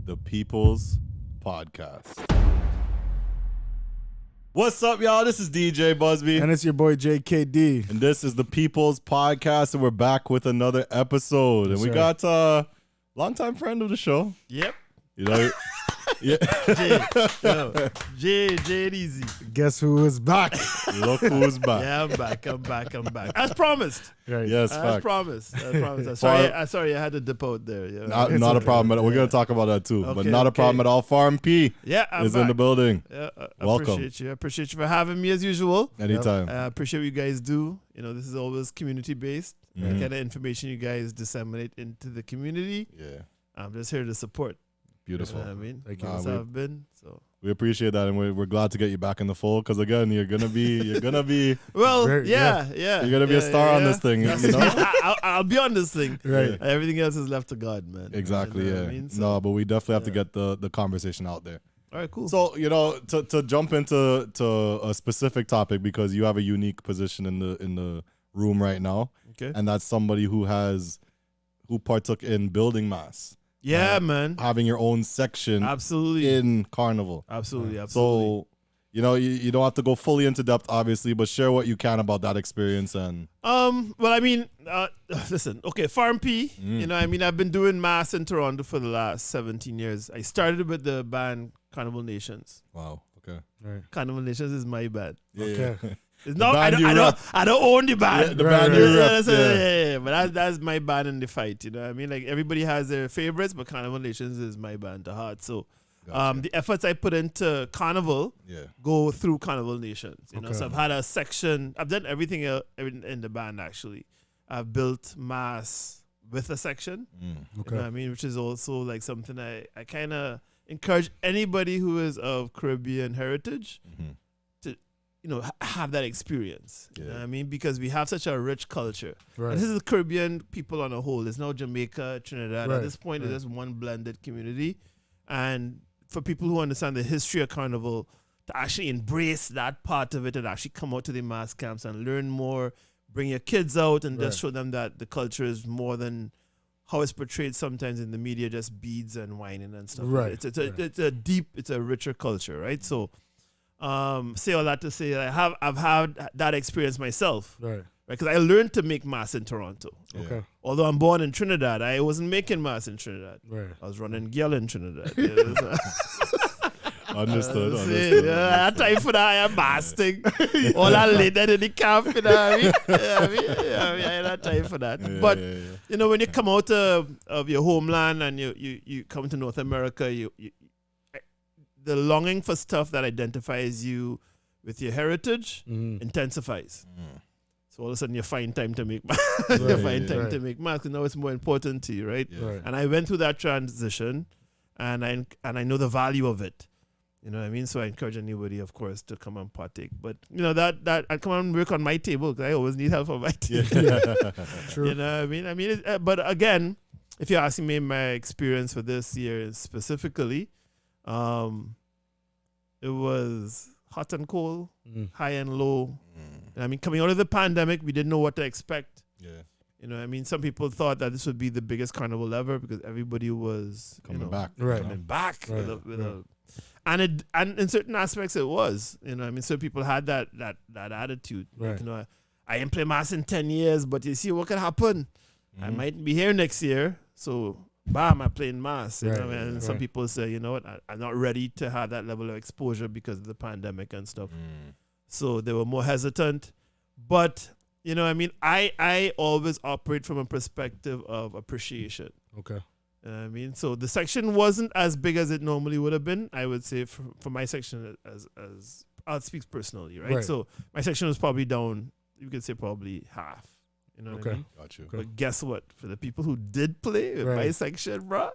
the People's Podcast. What's up, y'all? This is DJ Busby. And it's your boy JKD. And this is the People's Podcast, and we're back with another episode. And we got a longtime friend of the show. Yep. You know, yeah. Jay Easy. Guess who is back? Look who's back. Yeah, I'm back. As promised. Right. Yes, As fact. promised. Sorry, I had to dip out there. Yeah. Not a problem at all. We're going to talk about that too, but not a problem at all. Farm P I'm is back. in the building. Yeah, I Welcome. appreciate you. I appreciate you for having me as usual. Anytime. I appreciate what you guys do. You know, this is always community based. The kind of information you guys disseminate into the community. Yeah. I'm just here to support. Beautiful. You know what I mean? Thank you. That's how I've been. So We appreciate that, and we're glad to get you back in the fold. Because again, you're gonna be well, Very- yeah. you're gonna be a star on this thing. You know? I'll be on this thing. Right. Everything else is left to God, man. Exactly. You know Yeah. what I mean? So, No, but we definitely have to get the conversation out there. all right, cool. So to jump into a specific topic, because you have a unique position in the room right now, okay. and that's somebody who partook in building mass, Yeah, man. having your own section Absolutely. in Carnival. Absolutely. So you don't have to go fully into depth, obviously, but share what you can about that experience. And well, I mean, listen, okay, Farm P, you know, I mean, I've been doing mass in Toronto for the last 17 years. I started with the band Carnival Nations. wow, okay, Right. Carnival Nations is my band. Okay. It's not, band you I don't own the band. Yeah, the band you rep, yeah. But that's my band in the fight, you know what I mean? Like, everybody has their favorites, but Carnival Nations is my band to heart. So, Gotcha. the efforts I put into Carnival Yeah. go through Carnival Nations. You know, Okay. so I've had a section. I've done everything in the band actually. I've built mass with a section. You know what I mean, which is also like something I kind of encourage anybody who is of Caribbean heritage to, you know, have that experience. You know what I mean, because we have such a rich culture. Right. And this is the Caribbean people on a whole. There's no Jamaica, Trinidad. At Right, this point, right. it's just one blended community. And for people who understand the history of Carnival, to actually embrace that part of it and actually come out to the mass camps and learn more, bring your kids out and just show them that the culture is more than how it's portrayed sometimes in the media, just beads and whining and stuff. Right, It's a deep, it's a richer culture, right? So, say all that to say, I've had that experience myself, Right. because I learned to make mass in Toronto. Yeah. Okay. Although I'm born in Trinidad, I wasn't making mass in Trinidad. Right. I was running girl in Trinidad. Understood. That time for that, I am masting. All that later in the camp, you know what I mean? I had that time for that. But, you know, when you come out of your homeland and you come to North America, the longing for stuff that identifies you with your heritage intensifies. So all of a sudden you find time to make to make math, because now it's more important to you, right? Right. And I went through that transition, and I know the value of it. You know what I mean? So I encourage anybody, of course, to come and partake. But you know that I come and work on my table, because I always need help on my table. True. You know what I mean? But again, if you're asking me my experience for this year specifically, it was hot and cold, high and low. I mean, coming out of the pandemic, we didn't know what to expect. Yeah. You know what I mean? Some people thought that this would be the biggest carnival ever, because everybody was Coming back. Right. coming back Right, with a and in certain aspects it was. You know what I mean? So people had that attitude. Like, Right. you know, I ain't play mass in 10 years, but you see what can happen. I might be here next year, so bam, I'm playing mass. You know what I mean? And some people say, you know what, I'm not ready to have that level of exposure because of the pandemic and stuff. So they were more hesitant. But, you know what I mean, I always operate from a perspective of appreciation. Okay. You know what I mean? So the section wasn't as big as it normally would have been, I would say, for my section, as I'll speak personally, right? Right. So my section was probably down, you could say probably half. You know what I mean? Got you. But guess what? For the people who did play with my section, bro,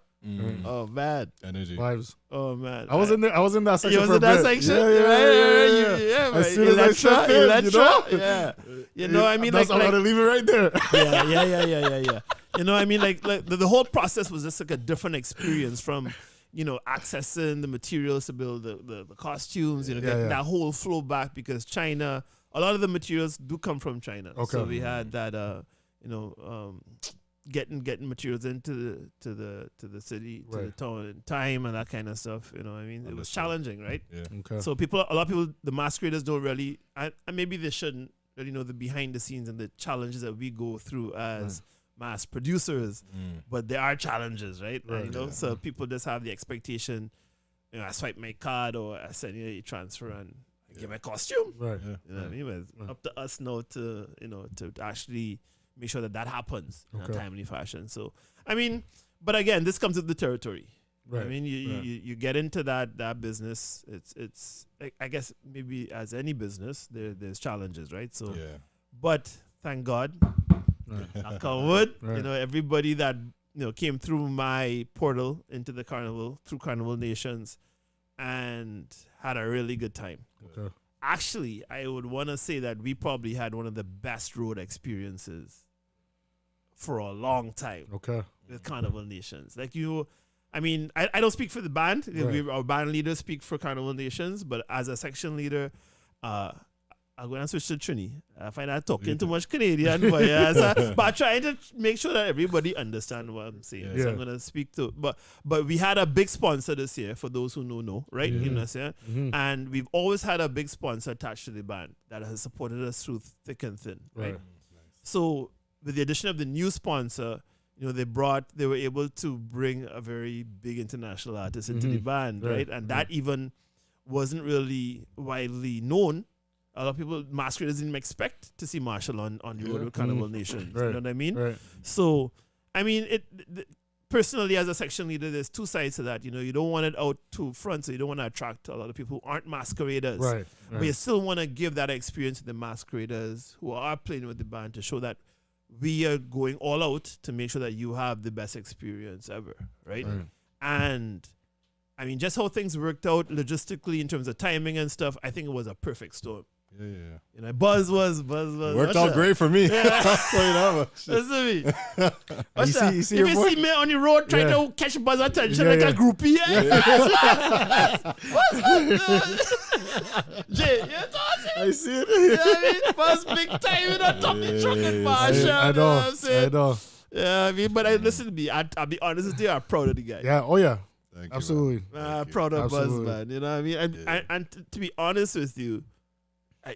oh man, Energy. Vibes. oh man. I was in there. I was in that section. You was for in a that bit. section? Yeah. man. As soon as I stepped in, Electra, you know? yeah. You know what I mean? That's I'm gonna leave it right there. Yeah. You know what I mean? Like the whole process was just like a different experience from, you know, accessing the materials to build the costumes, you know, getting that whole flow back, because China, a lot of the materials do come from China. Okay. So we had that, you know, getting materials into the city, to the town in time and that kind of stuff. You know what I mean? It was challenging, right? Yeah. Okay. So a lot of people, the masqueraders don't really, and maybe they shouldn't really know the behind the scenes and the challenges that we go through as mass producers. But there are challenges, right? Right. You know, so people just have the expectation, you know, I swipe my card or I send you a transfer and I get my costume. Right. Yeah. You know what I mean? But it's up to us now to, you know, to actually make sure that happens in a timely fashion. So, I mean, but again, this comes with the territory. Right. I mean, you get into that business. It's I guess maybe as any business, there's challenges, right? So, but thank God, knock on wood, you know, everybody that came through my portal into the Carnival through Carnival Nations and had a really good time. Okay. Actually, I would want to say that we probably had one of the best road experiences for a long time. Okay. With Carnival Nations. Like I mean, I don't speak for the band. Our band leaders speak for Carnival Nations, but as a section leader, I'm going to switch to Trini. I find I'm talking too much Canadian, but trying to make sure that everybody understands what I'm saying. So I'm going to speak to, but we had a big sponsor this year, for those who know, right? You know what I'm saying? And we've always had a big sponsor attached to the band that has supported us through thick and thin, right? So with the addition of the new sponsor, they were able to bring a very big international artist into the band, right? And that even wasn't really widely known. A lot of people, masqueraders, didn't expect to see Marshall on the road with Carnival Nations. You know what I mean? Right. So, I mean, personally, as a section leader, there's two sides to that. You don't want it out too front, so you don't want to attract a lot of people who aren't masqueraders. Right. But you still want to give that experience to the masqueraders who are playing with the band to show that we are going all out to make sure that you have the best experience ever, right? And I mean, just how things worked out logistically in terms of timing and stuff, I think it was a perfect storm. Yeah. Buzz was worked out great for me. Listen to me. You see if you see me on the road trying to catch Buzz attention like a groupie, Jay, you thought I see it. You know what I mean? Buzz big time in a top truck and Marshall. I You know what I'm know. saying? I know. Yeah, I mean, but listen to me. I'll be honest with you. I'm proud of the guy. Yeah. Oh yeah. Thank you, Absolutely. Proud of Buzz, Absolutely. man. You know what I mean? And to be honest with you,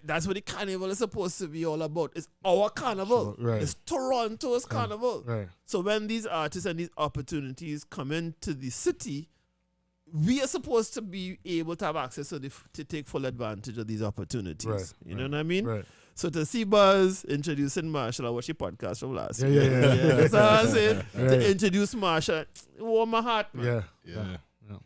that's what the carnival is supposed to be all about. It's our carnival. Right. It's Toronto's carnival. Right. So when these artists and these opportunities come into the city, we are supposed to be able to have access to take full advantage of these opportunities. Right. You know what I mean? Right. So to see Buzz introducing Marshall, I watched your podcast from last Yeah, year. yeah, yeah. That's what I'm saying. Right. To introduce Marshall, it warmed my heart, man. Yeah. Yeah.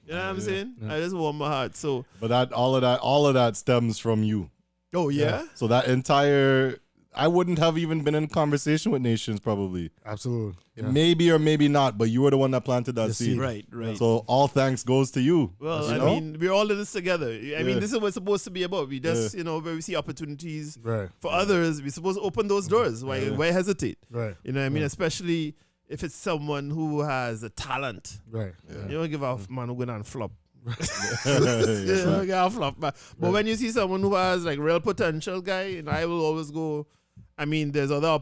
You know what I'm saying? Yeah. I just warmed my heart. So, But all of that stems from you. oh yeah? So that entire, I wouldn't have even been in conversation with Nations probably. Absolutely. Yeah. Maybe or maybe not, but you were the one that planted that The seed. seed. Right. So all thanks goes to you. Well, you I know? mean, we're all in this together. I mean, this is what it's supposed to be about. We just, where we see opportunities Right. for others, we're supposed to open those doors. Why hesitate? Right. You know what I mean? Especially if it's someone who has a talent. Right. You don't give a man who going and flop. Yeah. You don't give a flop. But when you see someone who has like real potential, guy, and I will always go. I mean, there's other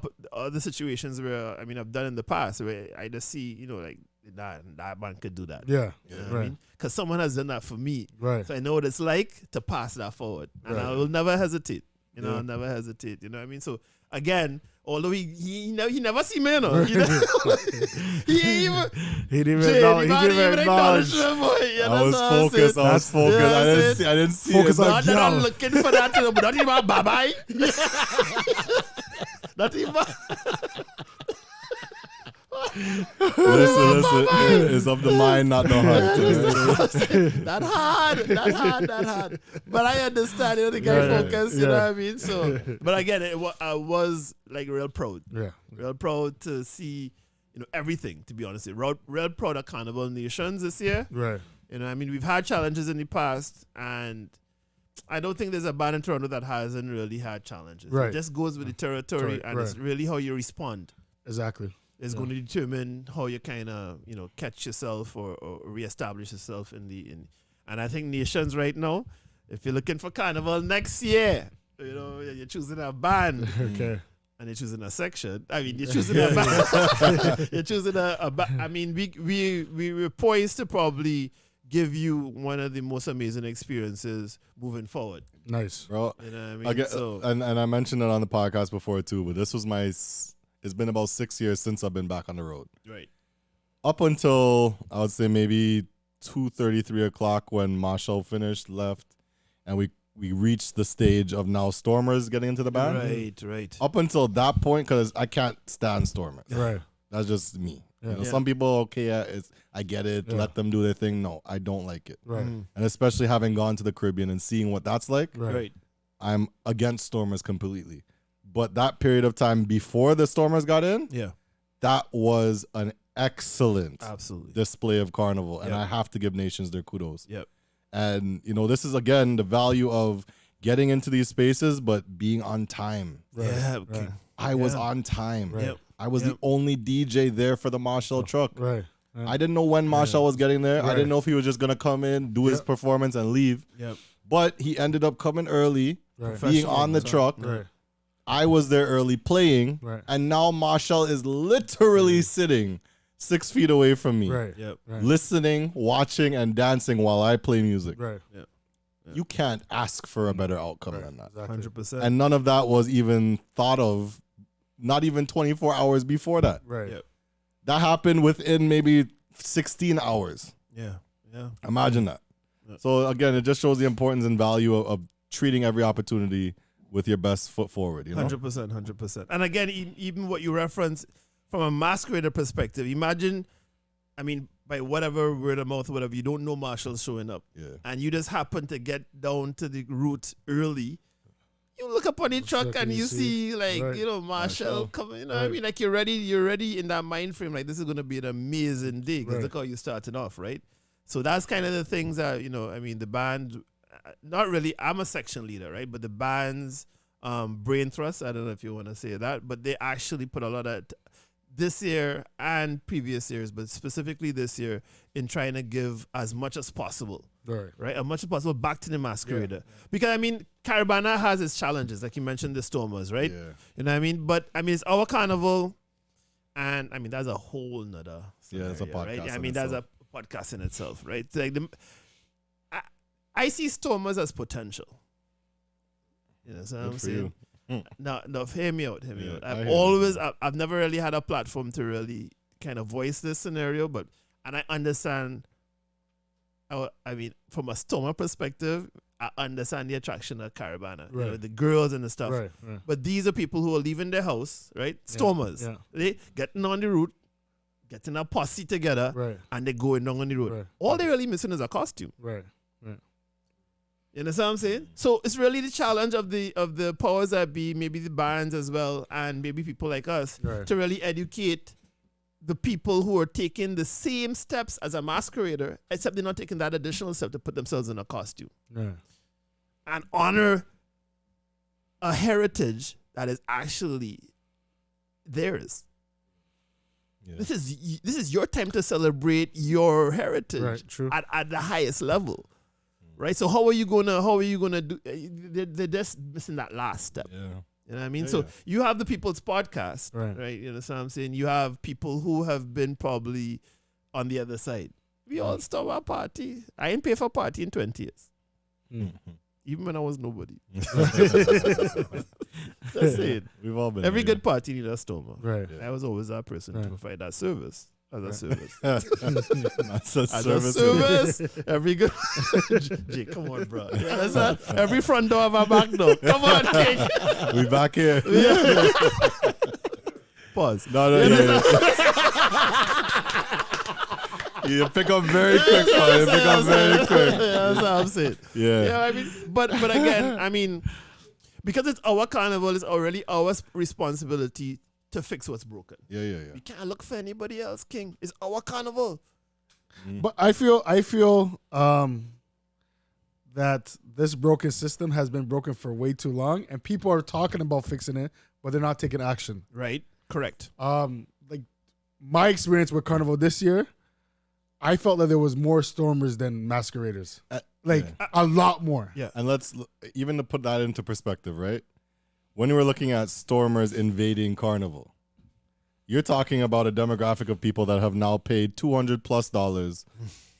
situations where I've done in the past where I just see like that man could do that. Yeah. You know what I Right. mean? Because someone has done that for me. Right. So I know what it's like to pass that forward. And I will never hesitate. I'll never hesitate. You know what I mean? So again, although he never see me, he didn't even acknowledge. me, boy. I was focused. I didn't see Focus it. on Not that I'm girl. looking for that, but not even bye-bye. Not even Listen, it's of the mind, not the heart. that hard. But I understand, the guy focused, you know what I mean? So, but again, I was like real proud. Yeah. Real proud to see, everything, to be honest. Real proud of Carnival Nations this year. Right. We've had challenges in the past, and I don't think there's a band in Toronto that hasn't really had challenges. Right. It just goes with the territory, and it's really how you respond. Exactly. Is going to determine how you kind of catch yourself or reestablish yourself in and I think Nations right now, if you're looking for Carnival next year, you're choosing a band. Okay. and you're choosing a section. I mean, you're choosing a band. You're choosing I mean, we were poised to probably give you one of the most amazing experiences moving forward. Nice. Bro, You know what I mean? I get, So, and I mentioned it on the podcast before too, but this was it's been about 6 years since I've been back on the road. right. Up until, I would say, maybe 2:30, 3 o'clock when Marshall left, and we reached the stage of now Stormers getting into the band. Right. Up until that point, because I can't stand Stormers. Right. That's just me. Yeah. You know, Yeah. some people, okay, I get it. Yeah. Let them do their thing. No, I don't like it. Right. Mm. And especially having gone to the Caribbean and seeing what that's like, Right. I'm against Stormers completely. But that period of time before the Stormers got in, Yeah. that was an excellent Absolutely. display of Carnival. And Yep. I have to give Nations their kudos. Yep. And, you know, this is, again, the value of getting into these spaces, but being on time. Right. Yeah. Right. Okay. I was Yeah. on time. Right. Yep. I was Yep. the only DJ there for the Marshall truck. Right. I didn't know when Marshall was getting there. I Right. didn't know if he was just going to come in, do his Yep. performance, and leave. Yep. But he ended up coming early, Right. being on the truck. Right. I was there early playing. Right. And now Marshall is literally sitting 6 feet away from me, Right. Yep. Right. listening, watching, and dancing while I play music. Right. You can't ask for a better outcome than that. Exactly. 100%. And none of that was even thought of, not even 24 hours before that. Right. Yep. That happened within maybe 16 hours. Yeah. Yeah. Imagine that. Yeah. So again, it just shows the importance and value of treating every opportunity with your best foot forward. You know, 100%, 100%. And again, even what you reference from a masquerader perspective, imagine, I mean, by whatever word of mouth, whatever, you don't know Marshall's showing up, yeah, and you just happen to get down to the route early. You look up on the truck and you see like, Right. you know, Marshall coming, you know what I Right. mean? Like you're ready in that mind frame, like this is going to be an amazing day because Right. look how you're starting off, right? So that's kind of the things that, you know, I mean, the band, not really, I'm a section leader, right? But the band's brain thrust, I don't know if you want to say that, but they actually put a lot of this year and previous years, but specifically this year, in trying to give as much as possible, Right. as much as possible back to the masquerader. Because I mean, Caribana has its challenges, like you mentioned, the Stormers, right? yeah. You know what I mean? But I mean, it's our carnival, and I mean, that's a whole nother Yeah, it's a scenario, right? podcast I in mean, that's itself. a podcast in itself, right? It's like I see Stormers as potential. You know what I'm Good for saying? you. No, hear me out. Yeah, I I've hear always, you. I've never really had a platform to really kind of voice this scenario, and I understand. I mean, from a Stormer perspective, I understand the attraction of Caribana, you know, Right. the girls and the stuff. Right. Right. But these are people who are leaving their house, right? Stormers. Yeah. They getting on the route, getting a posse together, Right. and they're going down on the road. Right. All they're really missing is a costume. Right. You understand what I'm saying? So it's really the challenge of the powers that be, maybe the bands as well, and maybe people like us, Right. to really educate the people who are taking the same steps as a masquerader, except they're not taking that additional step to put themselves in a costume Right. and honor a heritage that is actually theirs. Yeah. This is your time to celebrate your heritage Right. True. at the highest level, right? So how are you gonna do? They're just missing that last step. Yeah. You know what I mean? Yeah, So yeah. you have the People's Podcast, Right. right? You know what I'm saying? You have people who have been probably on the other side. We all stop our party. I ain't pay for a party in 20 years, even when I was nobody. That's it. We've all been Every there. good party needs a stormer. Right. Yeah. I was always that person to Right. provide that service as a Right. service. That's a As service. a service, every good. Jake, come on, bro. You understand? Every front door have a back door. Come on, King. We back here. Pause. No, yeah. You pick up very quick, man. You pick up very quick. That's what I'm saying. Yeah. Yeah, I mean, but again, I mean, because it's our carnival, it's already our responsibility to fix what's broken. Yeah. We can't look for anybody else, King. It's our carnival. But I feel that this broken system has been broken for way too long, and people are talking about fixing it, but they're not taking action. Right? Correct. Like my experience with Carnival this year, I felt that there was more stormers than masqueraders. A lot more. Yeah. And even to put that into perspective, right? when we're looking at Stormers invading Carnival, you're talking about a demographic of people that have now paid $200+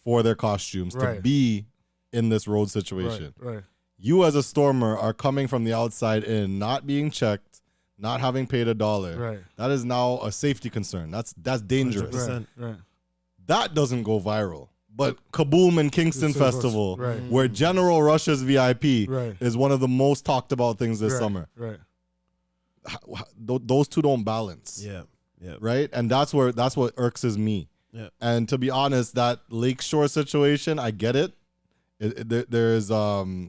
for their costumes to Right. be in this road situation. Right. You as a Stormer are coming from the outside in, not being checked, not having paid $1. Right. That is now a safety concern. That's dangerous. 100%. Right. That doesn't go viral. But Kaboom and Kingston Festival, Right. where General Rush's VIP Right. is one of the most talked about things this summer. Right. Those two don't balance. Yeah. Yeah. Right? And that's what irks me. Yeah. And to be honest, that Lakeshore situation, I get it. There is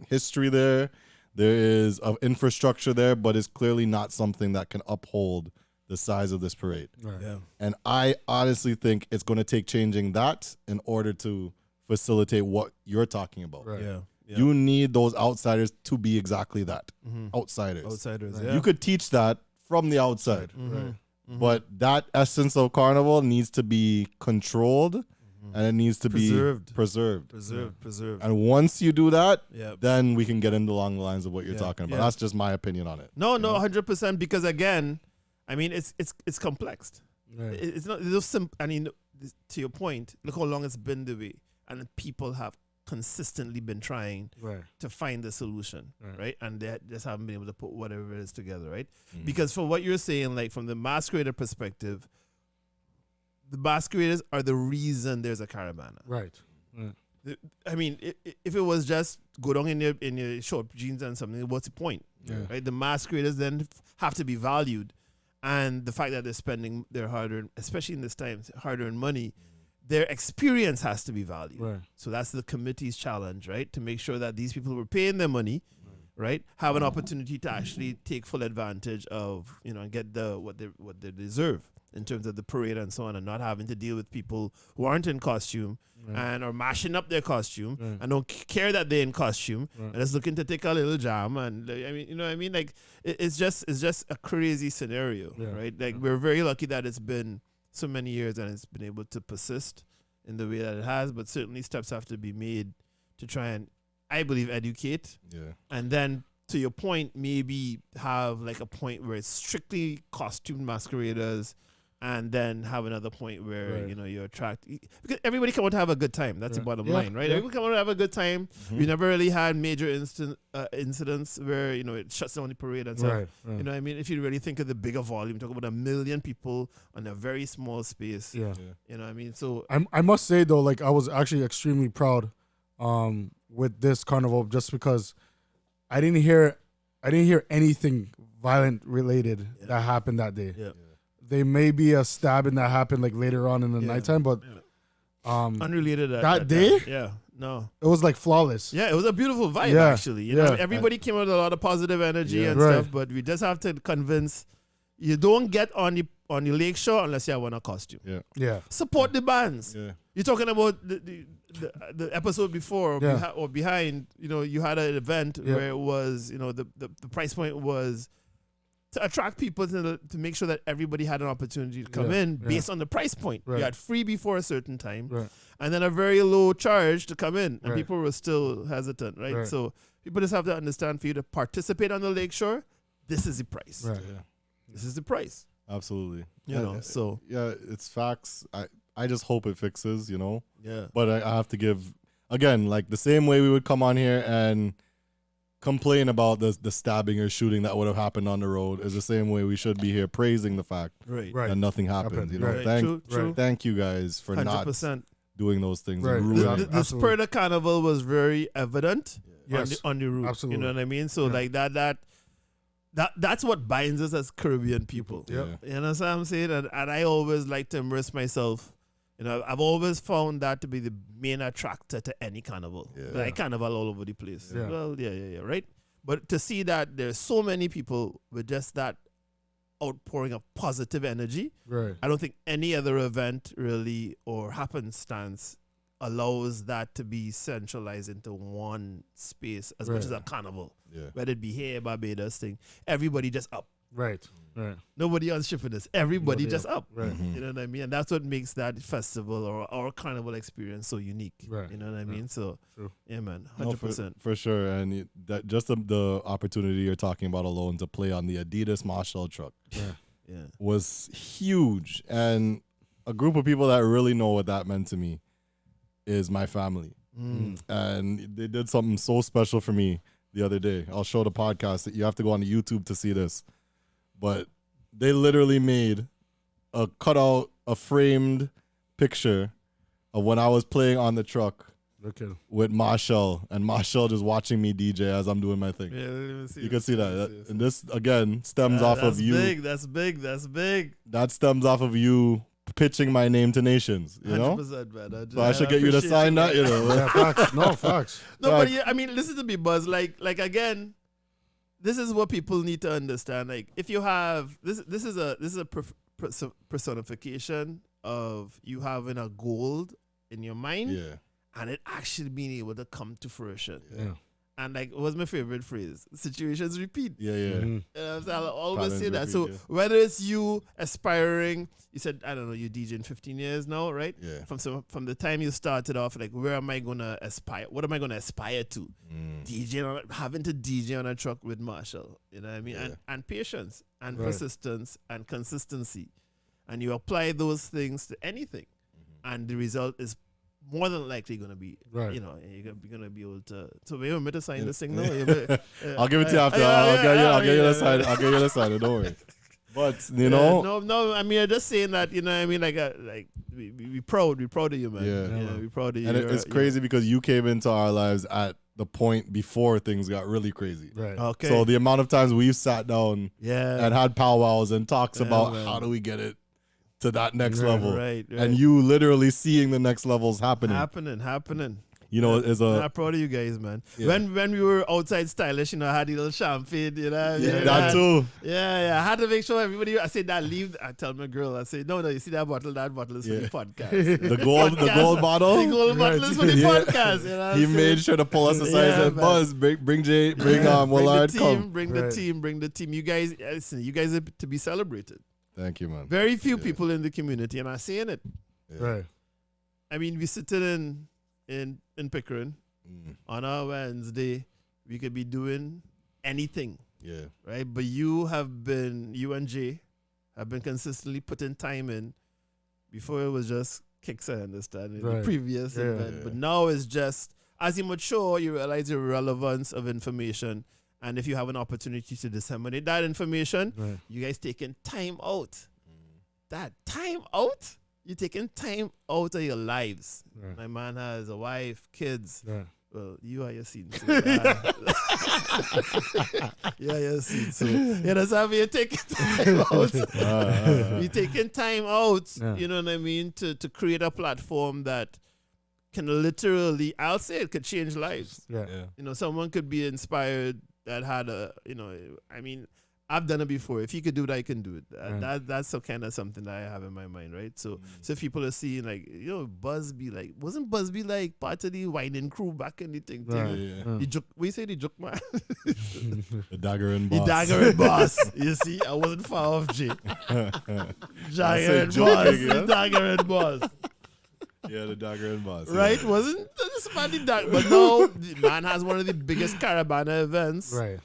history there. There is infrastructure there, but it's clearly not something that can uphold the size of this parade. Right. Yeah. And I honestly think it's going to take changing that in order to facilitate what you're talking about. Right. Yeah. Yeah. You need those outsiders to be exactly that. Mhm. Outsiders. Outsiders. Right. Yeah. You could teach that from the outside. Mhm. But that essence of Carnival needs to be controlled and it needs to Preserved. be preserved. Preserved. And once you do that, Yeah. then we can get into along the lines of what you're Yeah, talking about. yeah. That's just my opinion on it. No, 100%. Because again, I mean, it's complex. Right. It's not. It's just I mean, to your point, look how long it's been the way, and people have consistently been trying Right. to find the solution, Right. right? And they just haven't been able to put whatever it is together, right? Mm. Because for what you're saying, like from the masquerader perspective, the masqueraders are the reason there's a caravana. Right. I mean, if it was just go down in your short jeans and something, what's the point? Yeah. Right? The masqueraders then have to be valued, and the fact that they're spending their hard-earned, especially in this time, hard-earned money, their experience has to be valued. Right. So that's the committee's challenge, right? To make sure that these people who are paying their money, right, have an opportunity to actually take full advantage of, and get what they deserve in terms of the parade and so on, and not having to deal with people who aren't in costume and are mashing up their costume and don't care that they're in costume and just looking to take a little jam. And I mean, you know what I mean? Like it's just a crazy scenario, right? Like we're very lucky that it's been so many years and it's been able to persist in the way that it has, but certainly steps have to be made to try and, I believe, educate. Yeah. And then to your point, maybe have like a point where it's strictly costume masqueraders, and then have another point where you attract, because everybody can want to have a good time. That's the bottom line, right? Yeah. Everybody can want to have a good time. We never really had major incidents where it shuts down the parade and stuff. Right. You know what I mean? If you really think of the bigger volume, talk about 1 million people on a very small space. Yeah. You know what I mean? So I must say though, like I was actually extremely proud with this carnival just because I didn't hear anything violent related that happened that day. yeah. There may be a stabbing that happened like later on in the nighttime, but Unrelated at that day? Yeah. No. it was like flawless. Yeah, it was a beautiful vibe, Yeah, actually. You know, yeah. everybody came out with a lot of positive energy and Right. stuff, but we just have to convince you don't get on the lakeshore unless you have on a costume. Yeah. Yeah. Support the bands. Yeah. You're talking about the episode before or, Yeah. or behind. You had an event Yeah. where it was, the price point was to attract people to make sure that everybody had an opportunity to come in based on the price point. Right. You had free before a certain time, Right. and then a very low charge to come in, and Right. people were still hesitant, right? Right. So people just have to understand, for you to participate on the lakeshore, this is the price. Right. Yeah. This is the price. Absolutely. So Yeah, it's facts. I just hope it fixes, yeah. But I have to give, again, like the same way we would come on here and complain about the stabbing or shooting that would have happened on the road is the same way we should be here praising the fact Right. Right. that nothing happened. Right. True. Thank you guys for 100%. not doing those things. Right. And The, ruining the, it. the spirit of Carnival was very evident Yes. on the route. Absolutely. You know what I mean? So Yeah. like that's what binds us as Caribbean people. Yeah. You know what I'm saying? And I always like to immerse myself. I've always found that to be the main attractor to any carnival. Yeah. Like carnival all over the place. Yeah. Well, yeah, right? But to see that there's so many people with just that outpouring of positive energy, Right. I don't think any other event really or happenstance allows that to be centralized into one space as much Right. as a carnival. Yeah. Whether it be here, Barbados thing, everybody just up Right. Right. Nobody else shipping this. Everybody Nobody just else. up. Right. Mhm. You know what I mean? And that's what makes that festival or carnival experience so unique. Right. You know what I mean? So, True. yeah, man, No, 100%. for sure. And that just the opportunity you're talking about alone to play on the Adidas Marshall truck Yeah. Yeah. was huge. And a group of people that really know what that meant to me is my family. And they did something so special for me the other day. I'll show the podcast that you have to go on the YouTube to see this. But they literally made a cutout, a framed picture of when I was playing on the truck Okay. with Marshall, and Marshall just watching me DJ as I'm doing my thing. Yeah, let me see You can this. see Let me that. see this. And this again stems off That's of you. big. That's big. That's big. That stems off of you pitching my name to nations. You know, 100%, man. so I should get you to appreciate sign that. You man. know, Yeah, facts. No, facts. No, but Facts. yeah, I mean, listen to me, Buzz. Like again, this is what people need to understand. Like, if you have this is a personification of you having a goal in your mind, yeah. and it actually being able to come to fruition. Yeah. And like, what's my favorite phrase? Situations repeat. Yeah, yeah. Mhm. You know what I'm saying? I'll always say that. Patterns So repeat, whether it's you aspiring, you said, I don't know, you're DJing 15 years now, right? Yeah. From the time you started off, like, where am I gonna aspire? What am I gonna aspire to? Having to DJ on a truck with Marshall, you know what I mean? Yeah. And patience and Right. persistence and consistency, and you apply those things to anything, and the result is more than likely gonna be, Right. you know, you're gonna be able to. So we want me to sign this thing now? I'll give it to you after. I'll get you the side. I'll get you the side. Don't worry. But you know, no. I mean, I'm just saying that, you know what I mean? Like, we proud of you, man. Yeah. Yeah, we proud of you. and it's crazy because you came into our lives at the point before things got really crazy. Right. Okay. So the amount of times we've sat down yeah. and had powwows and talks Yeah, about man. how do we get it to that next Right, level, Right. and you literally seeing the next levels happening. happening. You know, is I'm a proud of you guys, man. Yeah. When we were outside stylish, you know, I had the little champagne, you know. that too. Yeah. I had to make sure everybody. I said that leave. I tell my girl, I say, no, you see that bottle? That bottle is for Yeah. the podcast. The gold Podcast. bottle. The gold bottle is for the Yeah. podcast. You know what He I'm made saying? sure to pull us aside Yeah, and said, man. "Buzz, bring Jay, bring Willard, the come." team, bring Right. the team. You guys, listen, you guys are to be celebrated. Thank you, man. Very few Yeah. people in the community, and I'm saying it. Yeah. Right. I mean, we sitting in Pickering Mm, on our Wednesday. We could be doing anything, yeah. right? But you and Jay have been consistently putting time in. Before it was just kicks, I understand, in the Right. previous Yeah. event. Yeah. But now it's just, as you mature, you realize the relevance of information. And if you have an opportunity to disseminate that information, Right. you guys taking time out. That time out? You're taking time out of your lives. Right. My man has a wife, kids. Right. Well, you are your scene. So, yeah, your scene. So, you understand? You're taking time out. You're taking time out, Yeah. you know what I mean, to create a platform that can literally, I'll say it could change lives. Yeah. Yeah. You know, someone could be inspired that had a, you know, I mean, I've done it before. If you could do it, I can do it. That's the kind of something that I have in my mind, right? So, so if people are seeing like, Busby, like, wasn't Busby like part of the whining crew back in the thing? Right. Yeah. The joke, we say the joke man, The dagger and the boss. dagger and boss. You see, I wasn't far off, Jay. Dagger and joking, boss, yeah. the dagger and boss. Yeah, the dagger and boss. Right? Wasn't this about the dagger? But no, the man has one of the biggest Caravana events. Right.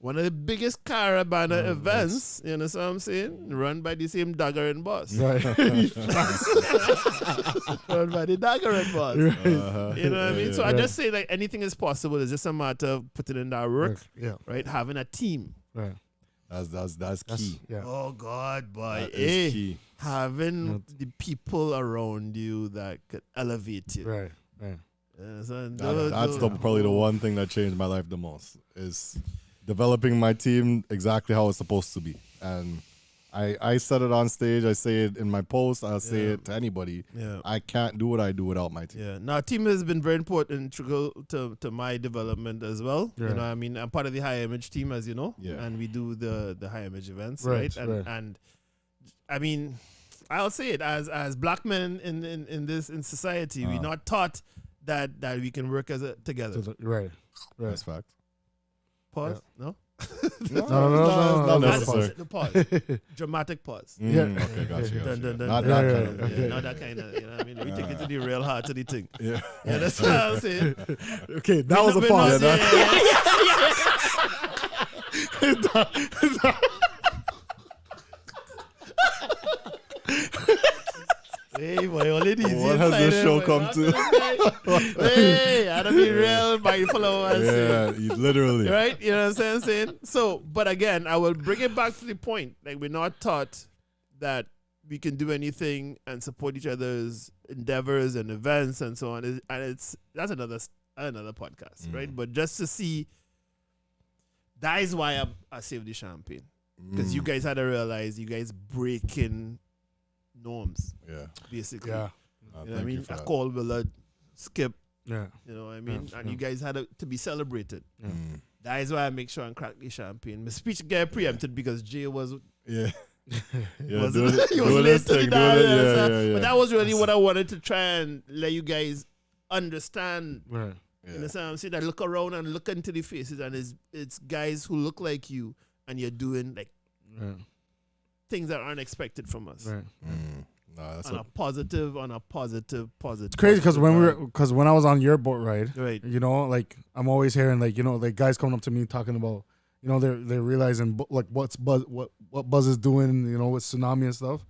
One of the biggest Caravana events, you know what I'm saying? Run by the same Dagger and Boss. Right. Run by the Dagger and Boss. Uh-huh. You know what I mean? So I Yeah. just say like anything is possible. It's just a matter of putting in that work, Yeah. right? Having a team. Right. That's key. Yeah. Oh God, boy. That is key. Having the people around you that could elevate you. Right. Right. So That's probably the one thing that changed my life the most is developing my team exactly how it's supposed to be. And I said it on stage. I say it in my post. I'll say Yeah. it to anybody. Yeah. I can't do what I do without my team. Yeah. Now, team has been very important, integral to my development as well. Yeah. You know, I mean, I'm part of the high image team, as you know, Yeah. and we do the high image events, Right, right? right. And I mean, I'll say it as black men in society, we're not taught that we can work together. Right. Right. That's fact. Pause. No. No, no, not no, necessary. The pause. Dramatic pause. Yeah. Okay, gotcha. Dun, dun, dun, Not dun. that Yeah, kind of. okay. Not that kind of, you know what I mean? We take it to the real heart of the thing. Yeah. Yeah, that's what I'm saying. Okay, that was a We're pause. not- Hey, boy, only these What has this inside show boy. come What to? the fuck? Hey, I gotta be real mindful of what I say. Yeah, literally. Right? You know what I'm saying? So, but again, I will bring it back to the point. Like, we're not taught that we can do anything and support each other's endeavors and events and so on. And that's another podcast, right? But just to see, that is why I saved the champagne. Because you guys had to realize you guys breaking norms, Yeah. basically. Yeah, You know what I Thank mean? you for A that. call Willard, Skip, yeah. you know what I mean? Yeah, And yeah. you guys had to be celebrated. Mm. That is why I make sure and crack the champagne. My speech get preempted because Jay was Yeah. Yeah, was doing it- he was doing late this to the thing, dance, doing it, you yeah, understand? yeah, yeah. But that was really what I wanted to try and let you guys understand. Right. You understand what I'm saying? I look around and look into the faces, and it's guys who look like you, and you're doing like Right. things that aren't expected from us. Right. Nah, that's On a positive. It's crazy because when I was on your boat ride, Right. you know, like I'm always hearing like, you know, like guys coming up to me talking about, you know, they're realizing like what Buzz is doing, you know, with tsunami and stuff.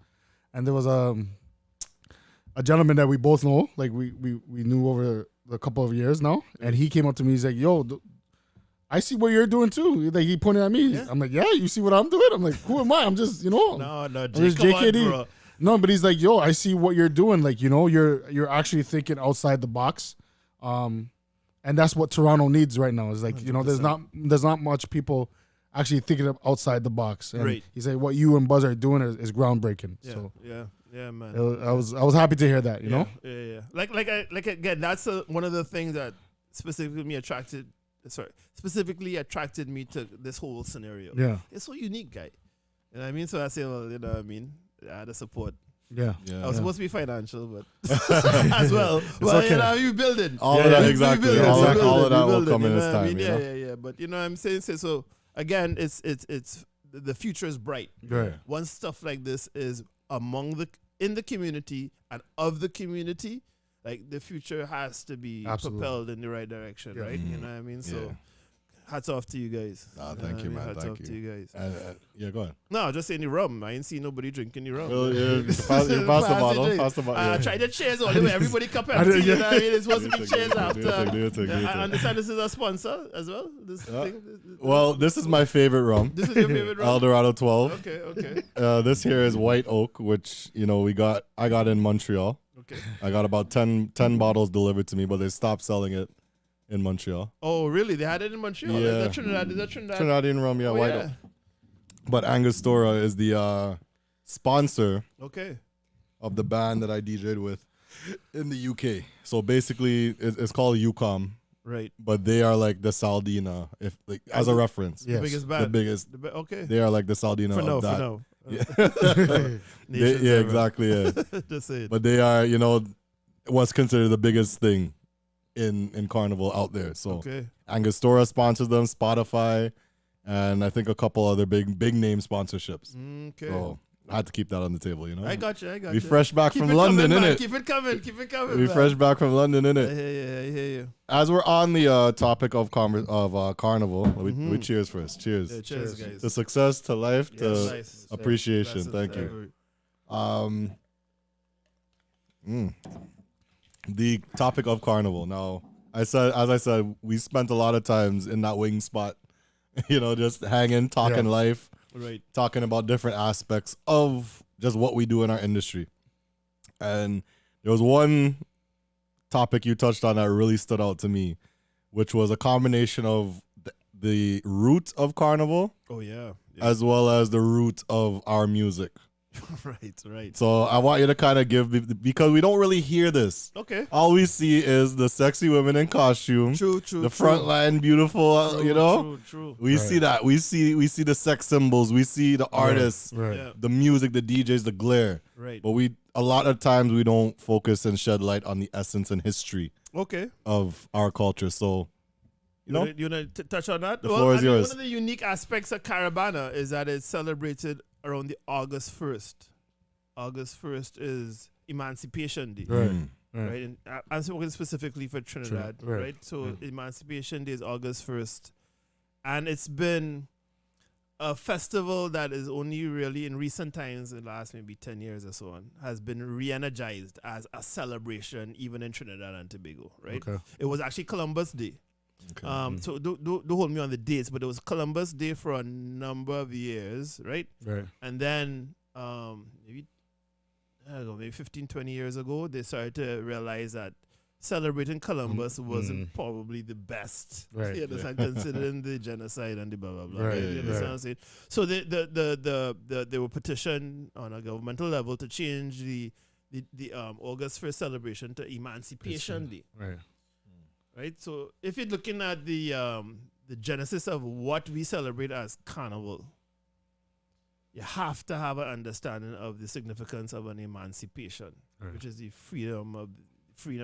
And there was a gentleman that we both know, like we knew over a couple of years now, and he came up to me. He's like, "Yo, I see what you're doing too." Like he pointed at me. Yeah. I'm like, "Yeah, you see what I'm doing?" I'm like, "Who am I? I'm just, you know." No, There's Jay, come on, JKD. bro. No, but he's like, "Yo, I see what you're doing. Like, you know, you're actually thinking outside the box." And that's what Toronto needs right now. Is like, you know, there's not much people actually thinking of outside the box. And Right. he said what you and Buzz are doing is groundbreaking. Yeah, So yeah, man. I was happy to hear that. You know. Yeah. Like again, that's one of the things that specifically attracted me to this whole scenario. Yeah. It's so unique, guy. You know what I mean? So I say, well, you know what I mean? I had to support. Yeah. Yeah. I was supposed to be financial, but as well. But okay. you know, you building. All of that, exactly. building, All we of building, that we will building, come in you know its what I time. mean? You know? Yeah. But you know what I'm saying? So again, it's the future is bright. Right. Once stuff like this is in the community and of the community, like the future has to be Absolutely. propelled in the right direction, Yeah. right? You know what I mean? So Yeah. hats off to you guys. Nah, You know thank what you, I mean? man. Hats Thank off to you. you guys. Yeah, go ahead. No, just saying the rum. I ain't seen nobody drinking the rum. Well, yeah, pass the bottle. drink. Pass the bottle. I yeah. tried the chairs all the way. Everybody cup I empty. did, You yeah. know what I mean? It's supposed to be Do your chairs thing, after. do your thing, do your thing, do your I thing. understand this is a sponsor as well. This thing. Well, this is my favorite rum. This is your favorite rum. Eldorado 12. Okay. This here is White Oak, which I got in Montreal. Okay. I got about 10 bottles delivered to me, but they stopped selling it in Montreal. Oh, really? They had it in Montreal. Yeah. Is that Trinidad? Trinidadian rum, yeah, Oh, White yeah. Oak. But Angostura is the sponsor Okay. of the band that I DJ'd with in the UK. So basically, it's called UCOM, Right. but they are like the Saldina, if like as a reference. Yes. The biggest The band. biggest. Okay. They are like the Saldina For of now. that. Yeah. Yeah, exactly. Yeah. Just say it. But they are, what's considered the biggest thing in Carnival out there. So Okay. Angostura sponsors them, Spotify, and I think a couple other big name sponsorships. Okay. So I had to keep that on the table, I got you. We fresh back Keep from it London, coming, man. innit? Keep it coming. Keep it coming. We man. fresh back from London, I innit? hear you. As we're on the topic of Carnival, we cheers first. Cheers. Yeah, cheers, guys. To success, to life, to Nice. appreciation. Blessings, Thank you. every- The topic of Carnival. Now, as I said, we spent a lot of times in that wing spot, just hanging, talking Yeah. life, Right. talking about different aspects of just what we do in our industry. And there was one topic you touched on that really stood out to me, which was a combination of the root of Carnival Oh yeah. as well as the root of our music. Right. So I want you to kind of give, because we don't really hear this. Okay. All we see is the sexy women in costume, True. the front line, beautiful, True. We Right. see that. We see the sex symbols. We see the artists, Right. Yeah. the music, the DJs, the glare. Right. But a lot of times we don't focus and shed light on the essence and history Okay. of our culture. So, No? You want to touch on that? The floor is yours. One of the unique aspects of Caravana is that it's celebrated around the August 1st. August 1st is Emancipation Day. Right. Mm. Right? And I'm speaking specifically for Trinidad, Right. right? So Emancipation Day is August 1st. And it's been a festival that is only really in recent times, in the last maybe 10 years or so on, has been re-energized as a celebration even in Trinidad and Tobago, right? Okay. It was actually Columbus Day. Okay. So don't hold me on the dates, but it was Columbus Day for a number of years, right? Right. And then maybe I don't know, maybe 15, 20 years ago, they started to realize that celebrating Columbus wasn't probably the best. Right. You understand? Considering the genocide and the blah blah blah. Right, You understand what I'm saying? So they were petitioned on a governmental level to change the August 1st celebration to Emancipation Day. Right. Right? So if you're looking at the genesis of what we celebrate as Carnival, you have to have an understanding of the significance of an emancipation, Right. which is the freedom of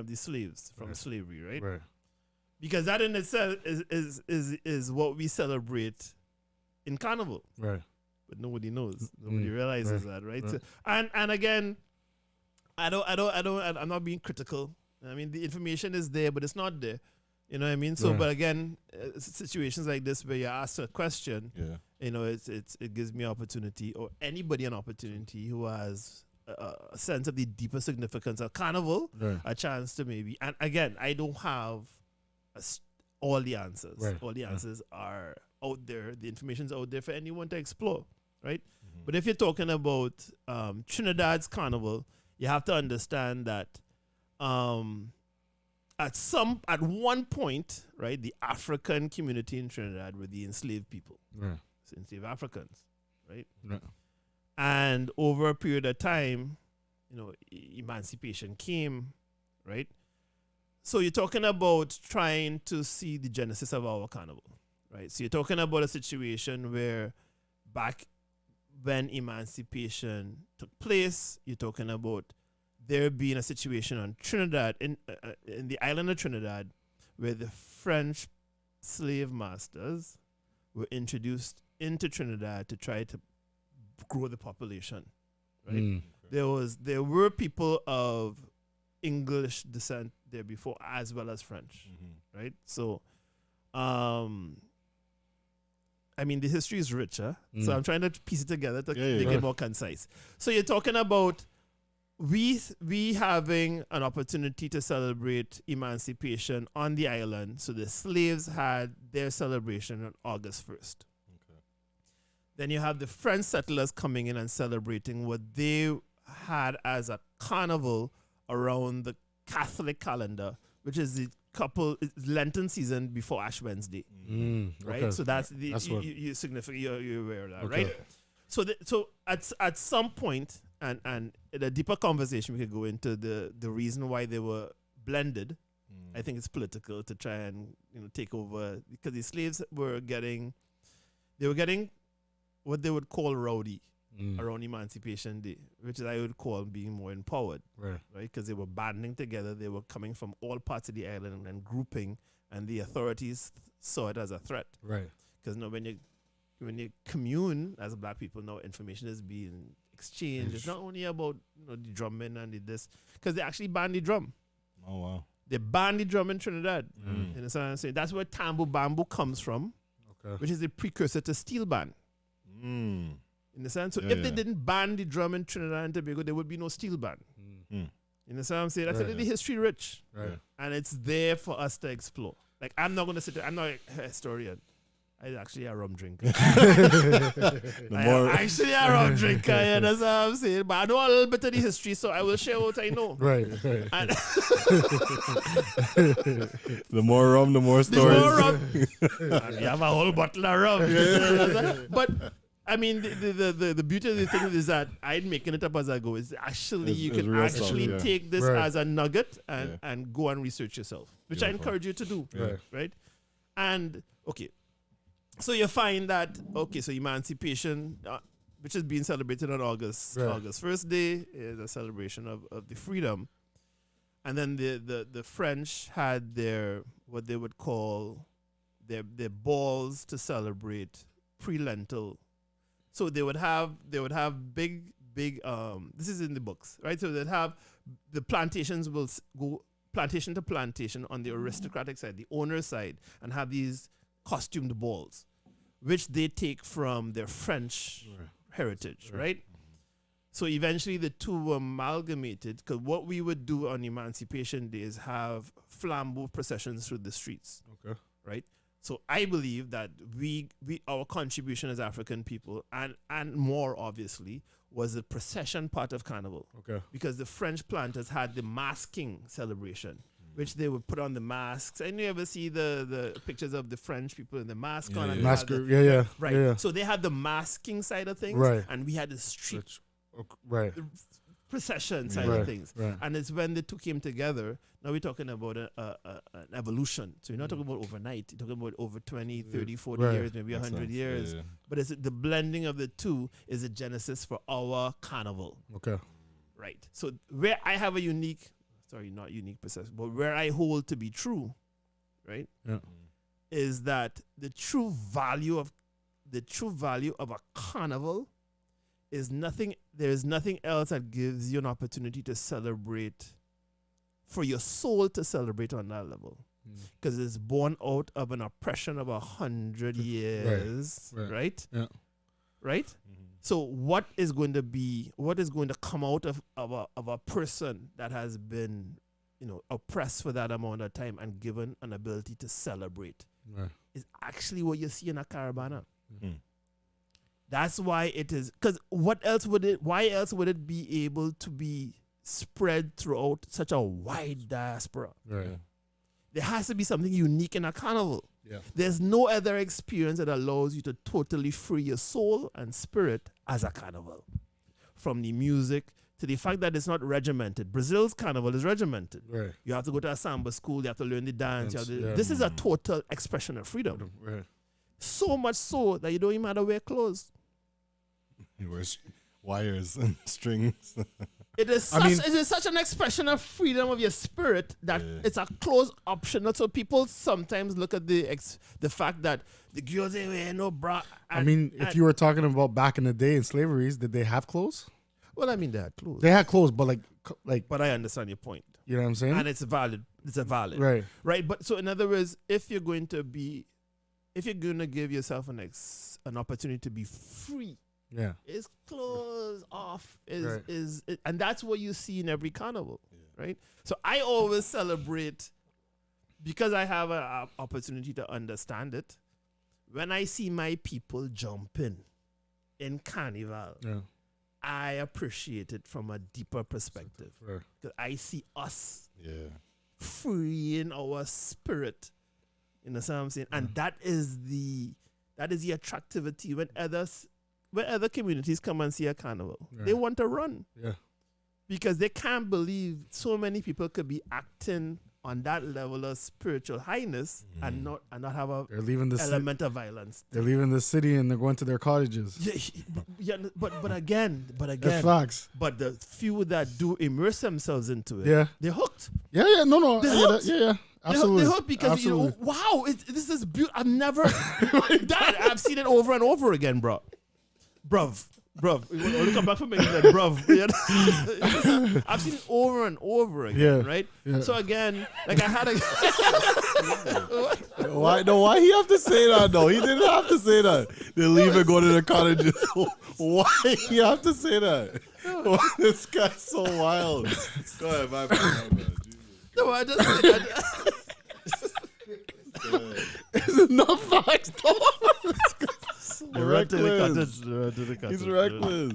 the slaves from slavery, right? Right. Because that in itself is what we celebrate in Carnival, Right. but nobody knows, nobody realizes Right. that, right? Right. So, and again, I'm not being critical. I mean, the information is there, but it's not there. You know what I mean? So, Right. but again, situations like this where you're asked a question, Yeah. you know, it gives me opportunity, or anybody an opportunity who has a sense of the deeper significance of Carnival, Right. a chance to maybe. And again, I don't have all the answers. Right. All the answers are out there. The information's out there for anyone to explore, right? Mm-hmm. But if you're talking about Trinidad's Carnival, you have to understand that at one point, right, the African community in Trinidad were the enslaved people, Right. so enslaved Africans, right? Right. And over a period of time, you know, emancipation came, right? So you're talking about trying to see the genesis of our carnival, right? So you're talking about a situation where back when emancipation took place, you're talking about there being a situation on Trinidad, in the island of Trinidad, where the French slave masters were introduced into Trinidad to try to grow the population, right? Mm. There were people of English descent there before, as well as French, Mm-hmm. right? So, I mean, the history is richer, so I'm trying to piece it together to make it more concise. So you're talking about we having an opportunity to celebrate emancipation on the island. So the slaves had their celebration on August 1st. Okay. Then you have the French settlers coming in and celebrating what they had as a carnival around the Catholic calendar, which is the Lenten season before Ash Wednesday, right? Okay. So that's you significant. You're aware of that, Okay. right? So at some point, and in a deeper conversation, we could go into the reason why they were blended. I think it's political to try and take over, because the slaves were getting what they would call rowdy around Emancipation Day, which I would call being more empowered, Right. right? Because they were banding together, they were coming from all parts of the island and grouping, and the authorities saw it as a threat. Right. Because when you commune as Black people, now information is being exchanged. It's not only about the drumming and this, because they actually banned the drum. Oh wow. They banned the drum in Trinidad. Mm. You know what I'm saying? That's where tambo bamboo comes from, Okay. which is the precursor to steel band. Mm. In the sense, so Yeah, if they yeah. didn't ban the drum in Trinidad and Tobago, there would be no steel band. Mm. You know what I'm saying? That's Right. the history rich, Right. and it's there for us to explore. Like, I'm not gonna sit there. I'm not a historian. I'm actually a rum drinker. The more I'm actually a rum drinker. You know what I'm saying? But I know a little bit of the history, so I will share what I know. Right. Right. And the more rum, the more the stories. more rum, and you have a whole bottle of rum. But I mean, the beauty of the thing is that I'm making it up as I go. It's actually, It's- you it's can real stuff, actually yeah. take this Right. as a nugget Yeah. and go and research yourself, which I Beautiful. encourage you to do. Right. Right? And, okay, so you find that, so emancipation, which is being celebrated on August Right. 1st day, is a celebration of the freedom. And then the French had their, what they would call their balls to celebrate pre-Lentil. So they would have big this is in the books, right? So they'd have the plantations will go plantation to plantation on the aristocratic side, the owner's side, and have these costumed balls, which they take from their French heritage, right? So eventually the two were amalgamated, because what we would do on Emancipation Day is have flambeau processions through the streets, Okay. right? So I believe that we our contribution as African people, and more obviously, was the procession part of Carnival. Okay. Because the French planters had the masking celebration, which they would put on the masks. And you ever see the pictures of the French people in the mask Yeah, on? yeah. And they had Masker. the- Yeah. Right. Yeah. So they had the masking side of things, Right. and we had the street Right. procession side Right. of things. Right. And it's when the two came together. Now we're talking about an evolution. So you're not talking about overnight. You're talking about over 20, 30, 40 Right. years, maybe 100 years. Yeah. But it's the blending of the two is the genesis for our Carnival. Okay. Right. So where I have a unique, not unique process, but where I hold to be true, right, Yeah. is that the true value of a carnival is nothing. There is nothing else that gives you an opportunity to celebrate, for your soul to celebrate on that level, because it's born out of an oppression of 100 years, Right. right? Yeah. Right. So what is going to come out of a person that has been, oppressed for that amount of time and given an ability to celebrate Right. is actually what you see in a caravana. Mm. That's why it is, because why else would it be able to be spread throughout such a wide diaspora? Right. There has to be something unique in a carnival. Yeah. There's no other experience that allows you to totally free your soul and spirit as a carnival. From the music to the fact that it's not regimented. Brazil's carnival is regimented. Right. You have to go to a samba school, you have to learn the dance. Dance, You have to, yeah. This is a total expression of freedom. Right. So much so that you don't even have to wear clothes. He wears wires and strings. It is such an expression of freedom of your spirit that it's a clothes optional. So people sometimes look at the fact that the girls ain't wearing no bra. If you were talking about back in the day in slaveries, did they have clothes? Well, I mean, they had clothes. They had clothes, but like But I understand your point. you know what I'm saying? And it's valid. It's a valid. Right. Right. But so in other words, if you're going to give yourself an opportunity to be free, Yeah. is clothes off, Right. and that's what you see in every carnival, right? So I always celebrate, because I have an opportunity to understand it. When I see my people jumping in Carnival, Yeah. I appreciate it from a deeper perspective, Right. because I see us Yeah. freeing our spirit. You know what I'm saying? And that is the attractivity when other communities come and see a carnival. Yeah. They want to run Yeah. because they can't believe so many people could be acting on that level of spiritual highness and not have a They're leaving the element of violence. They're leaving the city and they're going to their cottages. But again, That's facts. but the few that do immerse themselves into it, Yeah. they're hooked. Yeah. No. They're I get hooked. it. Yeah. Absolutely. They're hooked because Absolutely. wow, this is beautiful. I've never I've seen it over and over again, bruv. When you come back from England, bruv. I've seen it over and over again, Yeah, right? yeah. So again, like I had a Why he have to say that though? He didn't have to say that. They leave and go to the cottages. Why he have to say that? Why this guy's so wild? Go ahead, my man. no, I just said that. No facts. You're reckless. He's reckless.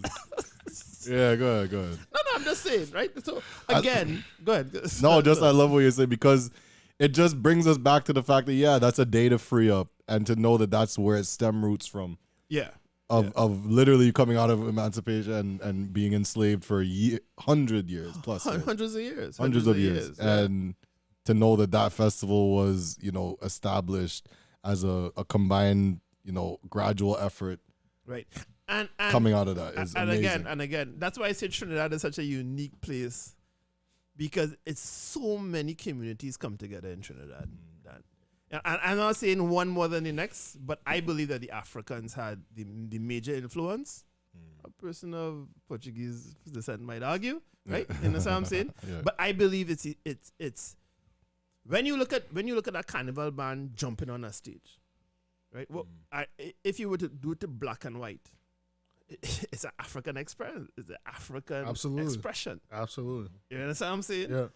Yeah, go ahead. No, I'm just saying, right? So again, go ahead. No, just I love what you're saying, because it just brings us back to the fact that that's a day to free up and to know that that's where it stem roots from. Yeah. Of literally coming out of emancipation and being enslaved for 100 years plus. Hundreds of years. Hundreds of years. Yeah. And to know that festival was, established as a combined, gradual effort Right. And coming out of that is amazing. and again, that's why I said Trinidad is such a unique place, because it's so many communities come together in Trinidad. That And I'm not saying one more than the next, but I believe that the Africans had the major influence. A person of Portuguese descent might argue, right? You know what I'm saying? Yeah. But I believe it's when you look at that Carnival band jumping on a stage, right? Well, if you were to do it to black and white, it's an African expression. It's an African Absolutely. expression. Absolutely. You understand what I'm saying? Yeah.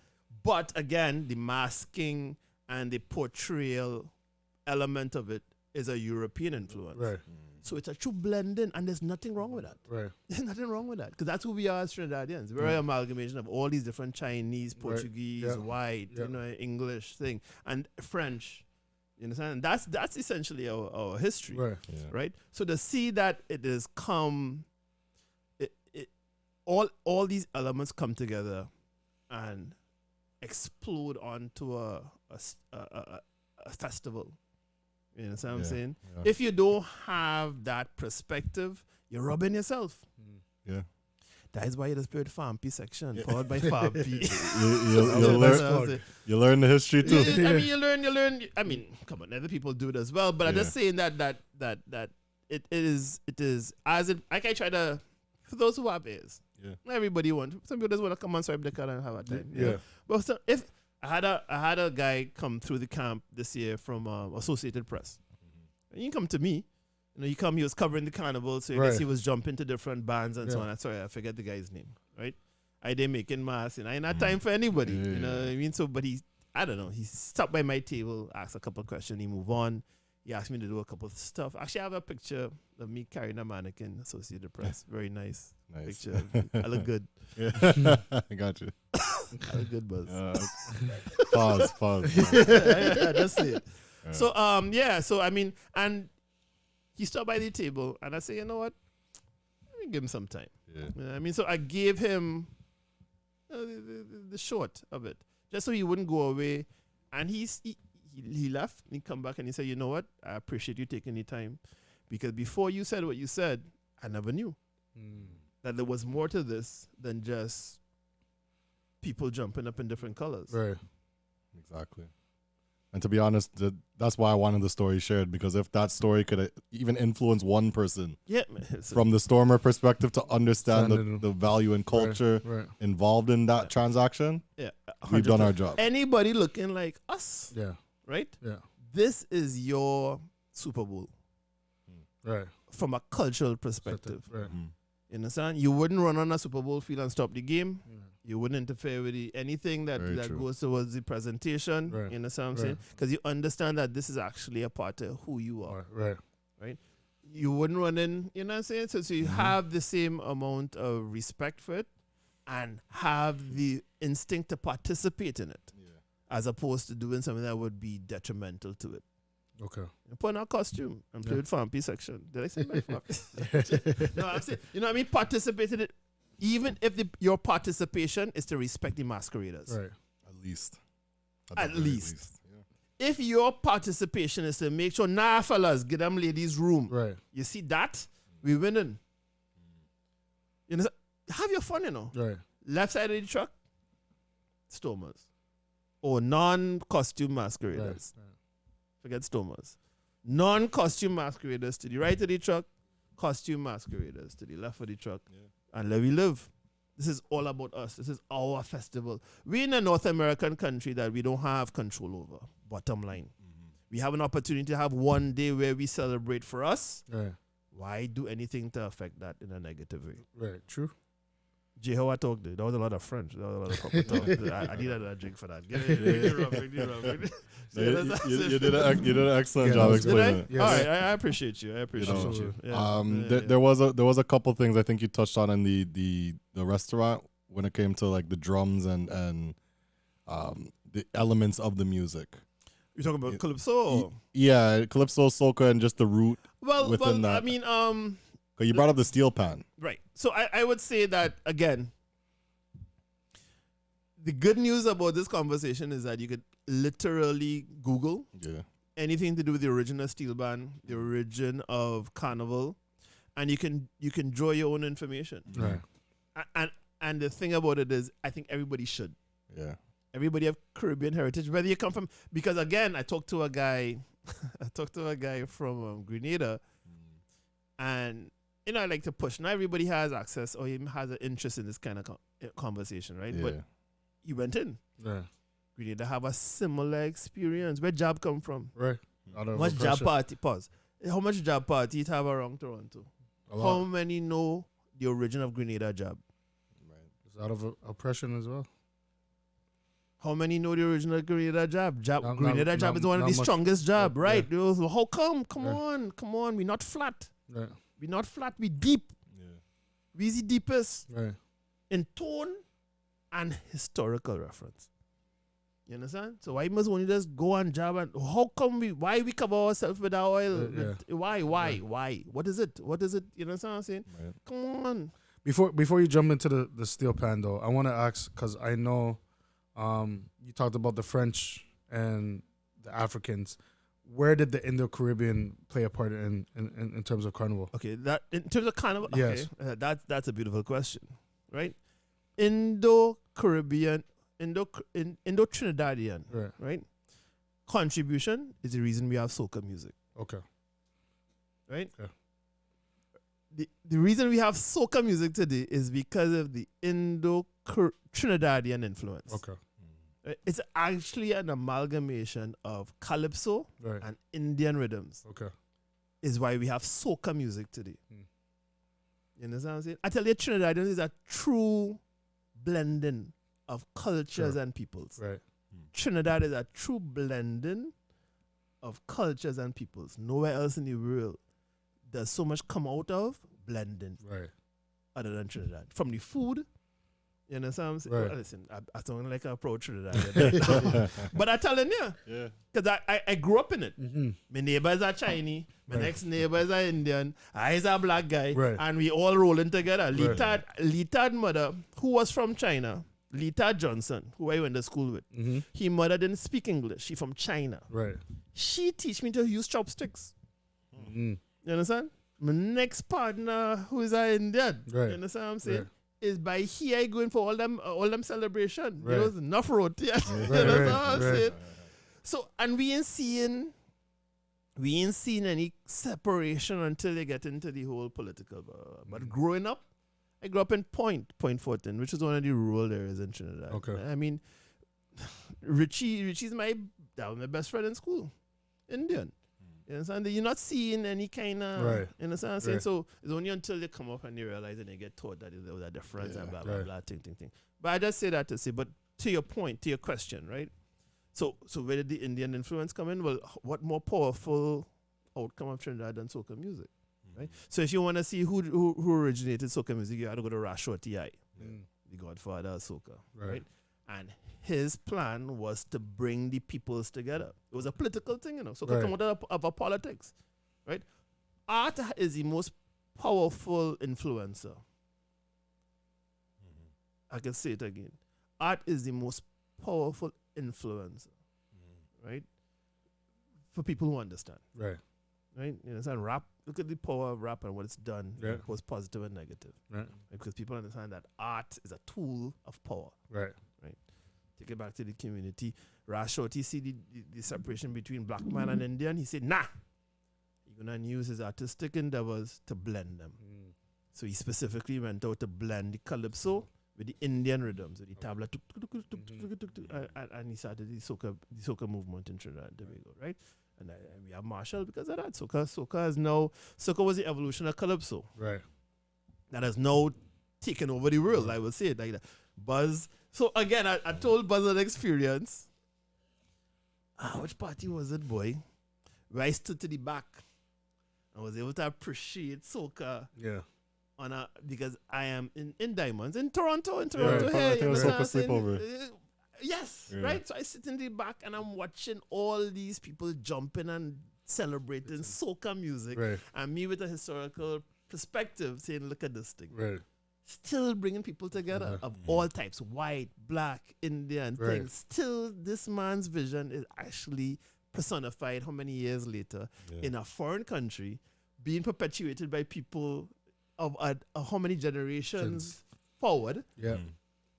But again, the masking and the portrayal element of it is a European influence. Right. So it's a true blending, and there's nothing wrong with that. Right. There's nothing wrong with that, because that's who we are as Trinidadians. We're an amalgamation of all these different Chinese, Portuguese, Yeah. white, Yeah. English thing, and French. You understand? And that's essentially our history, Right. Yeah. right? So to see that it has come, all these elements come together and explode onto a festival. You know what I'm Yeah, saying? yeah. If you don't have that perspective, you're robbing yourself. Yeah. That is why you just played Farm P section, Yeah. powered by Farm P. You learn the history too. I mean, you learn. I mean, come on, other people do it as well. But I'm just saying that it is as it, like I try to, for those who have ears. Yeah. Not everybody wants. Some people just want to come and swipe the card and have a time. you Yeah. know? But so if I had a guy come through the camp this year from Associated Press, and he come to me. You know, he was covering the carnival, so I guess Right. he was jumping to different bands and so Yeah. on. Sorry, I forget the guy's name, right? I did making mass, and I ain't had time for anybody. You know what I mean? So, but I don't know, he stopped by my table, asked a couple of questions, he moved on. He asked me to do a couple of stuff. Actually, I have a picture of me carrying a mannequin, Associated Press. Very nice, Nice. picture. I look good. Yeah. I got you. I look good, Buzz. Pause. Yeah, that's it. Yeah. So, so I mean, and he stopped by the table, and I said, you know what? Let me give him some time. Yeah. You know what I mean, so I gave him the short of it, just so he wouldn't go away. And he left. And he come back and he said, you know what? I appreciate you taking the time, because before you said what you said, I never knew that there was more to this than just people jumping up in different colors. Right. Exactly. And to be honest, that's why I wanted the story shared, because if that story could even influence one person Yeah, man. So- from the Stormer perspective to understand Standard. the value and culture Right. involved in that transaction, yeah, we've done 100%. our job. Anybody looking like us, Yeah. right? Yeah. This is your Super Bowl Right. from a cultural perspective. Right. Mhm. You understand? You wouldn't run on a Super Bowl field and stop the game. You wouldn't interfere with anything that Very true. goes towards the presentation. Right. You understand what I'm Right. saying? Because you understand that this is actually a part of who you are. Right. You wouldn't run in, you know what I'm saying? So you have the same amount of respect for it and have the instinct to participate in it, as opposed to doing something that would be detrimental to it. Okay. You put on a costume and play Yeah. with Farm P section. Did I say my Farm P section? No, I'm saying, you know what I mean? Participate in it, even if your participation is to respect the masqueraders. Right. At least. At the very least. Yeah. If your participation is to make sure, nah, fellas, get them ladies room. Right. You see that? We winning. You know, have your fun, you know. Right. Left side of the truck, Stormers. Or non-costume masqueraders. Right. Forget Stormers. Non-costume masqueraders to the right of the truck, costume masqueraders to the left of the truck. And let we live. This is all about us. This is our festival. We're in a North American country that we don't have control over. Bottom line. We have an opportunity to have one day where we celebrate for us. Right. Why do anything to affect that in a negative way? Right. True. Jay, how I talked, that was a lot of French. That was a lot of proper talk. I needed a drink for that. Get it wrong. You did an excellent Yeah, job that was good. Did I? explaining it. Yes. All right, I appreciate you. I appreciate know, you. There was a couple things I think you touched on in the restaurant when it came to like the drums and the elements of the music. You're talking about Calypso? Yeah, calypso, soca, and just the root. Well, within that. I mean, 'Cause you brought up the steel pan. right. So I would say that, again, the good news about this conversation is that you could literally Google Yeah, anything to do with the original steel band, the origin of Carnival, and you can draw your own information. Right. And the thing about it is, I think everybody should. yeah, Everybody have Caribbean heritage, whether you come from. Because again, I talked to a guy from Grenada, and I like to push. Not everybody has access or even has an interest in this kind of conversation, right? Yeah. But he went in. Yeah. Grenada have a similar experience. Where job come from? Right. Out of Much job oppression. party? Pause. How much job party it have around Toronto? A How lot. many know the origin of Grenada job? It's out of oppression as well. How many know the original Grenada job? Not- Grenada not- job is one of not the much. strongest job, Yeah, right? So how come? Come Yeah. on. We're not flat. Right. We're not flat. We deep. Yeah. We the deepest Right. in tone and historical reference. You understand? So why must only just go and job and how come why we cover ourselves with our oil? Yeah. Why? What is it? You understand what I'm saying? Right. Come on. Before you jump into the steel pan though, I want to ask because I know you talked about the French and the Africans. Where did the Indo-Caribbean play a part in terms of Carnival? Okay, that in terms of Carnival, Yes. okay, that's a beautiful question, right? Indo-Caribbean, Indo-Trinidadian, Right. right? Contribution is the reason we have soca music, Okay. right? Yeah. The reason we have soca music today is because of the Indo-Trinidadian influence. Okay. Right? It's actually an amalgamation of calypso Right. and Indian rhythms. Okay. Is why we have soca music today. Mm. You understand what I'm saying? I tell you, Trinidadian is a true blending of cultures Sure. and peoples. Right. Trinidad is a true blending of cultures and peoples. Nowhere else in the world does so much come out of blending Right. other than Trinidad. From the food, you understand what I'm saying? Right. Well, listen, I sound like a pro Trinidadian. But I'm telling you, Yeah. because I grew up in it. Mm-hmm. My neighbors are Chinese. My Right. next neighbor is a Indian. I is a black guy. Right. And we all rolling together. Right. Lita's mother, who was from China, Lita Johnson, who I went to school with, Mm-hmm. her mother didn't speak English. She from China. Right. She teach me to use chopsticks. Mm-hmm. You understand? My next partner, who is an Indian, Right. you understand what I'm saying? Right. Is by here I going for all them celebration. Right. You know, it's enough roti. You understand Right, what I'm right. saying? So, and we ain't seeing any separation until you get into the whole political. But growing up, I grew up in Point Fortin, which is one of the rural areas in Trinidad. Okay. I mean, Richie's that was my best friend in school, Indian. You understand? You're not seeing any kind of, Right. you understand what I'm saying? Right. So it's only until you come up and you realize and you get taught that there was a difference and Yeah. blah, blah, Right. blah, ting. But I just say that to say, but to your point, to your question, right? So where did the Indian influence come in? Well, what more powerful outcome of Trinidad than soca music, right? So if you want to see who originated soca music, you have to go to Rashwa T.I., the godfather of soca, right? And his plan was to bring the peoples together. It was a political thing, Soca Right. come out of a politics, right? Art is the most powerful influencer. I can say it again. Art is the most powerful influencer, right? For people who understand, Right. right? You understand? Rap, look at the power of rap and what it's done, Yeah. both positive and negative. Right. Because people understand that art is a tool of power. Right. Take it back to the community. Rashoti see the separation between black man and Indian. He said, nah. He's going to use his artistic endeavors to blend them. So he specifically went out to blend the calypso with the Indian rhythms, with the tabla, and he started the soca movement in Trinidad and Tobago, right? And we have Marshall because of that. Soca was the evolution of calypso. Right. That has now taken over the world. I will say it like that. Buzz. So again, I told Buzz an experience. Which party was it, boy? Where I stood to the back and was able to appreciate soca Yeah. because I am in Diamonds in Toronto. Right, Hey, I think it was you know soca what I'm saying? sleepover. Yes, Yeah. right. So I sit in the back and I'm watching all these people jumping and celebrating soca music, Right. and me with a historical perspective saying, "Look at this thing." Right. Still bringing people together of all types, white, black, Indian Right. things. Still, this man's vision is actually personified how many years later in a foreign country, being perpetuated by people of how many generations forward. Yeah.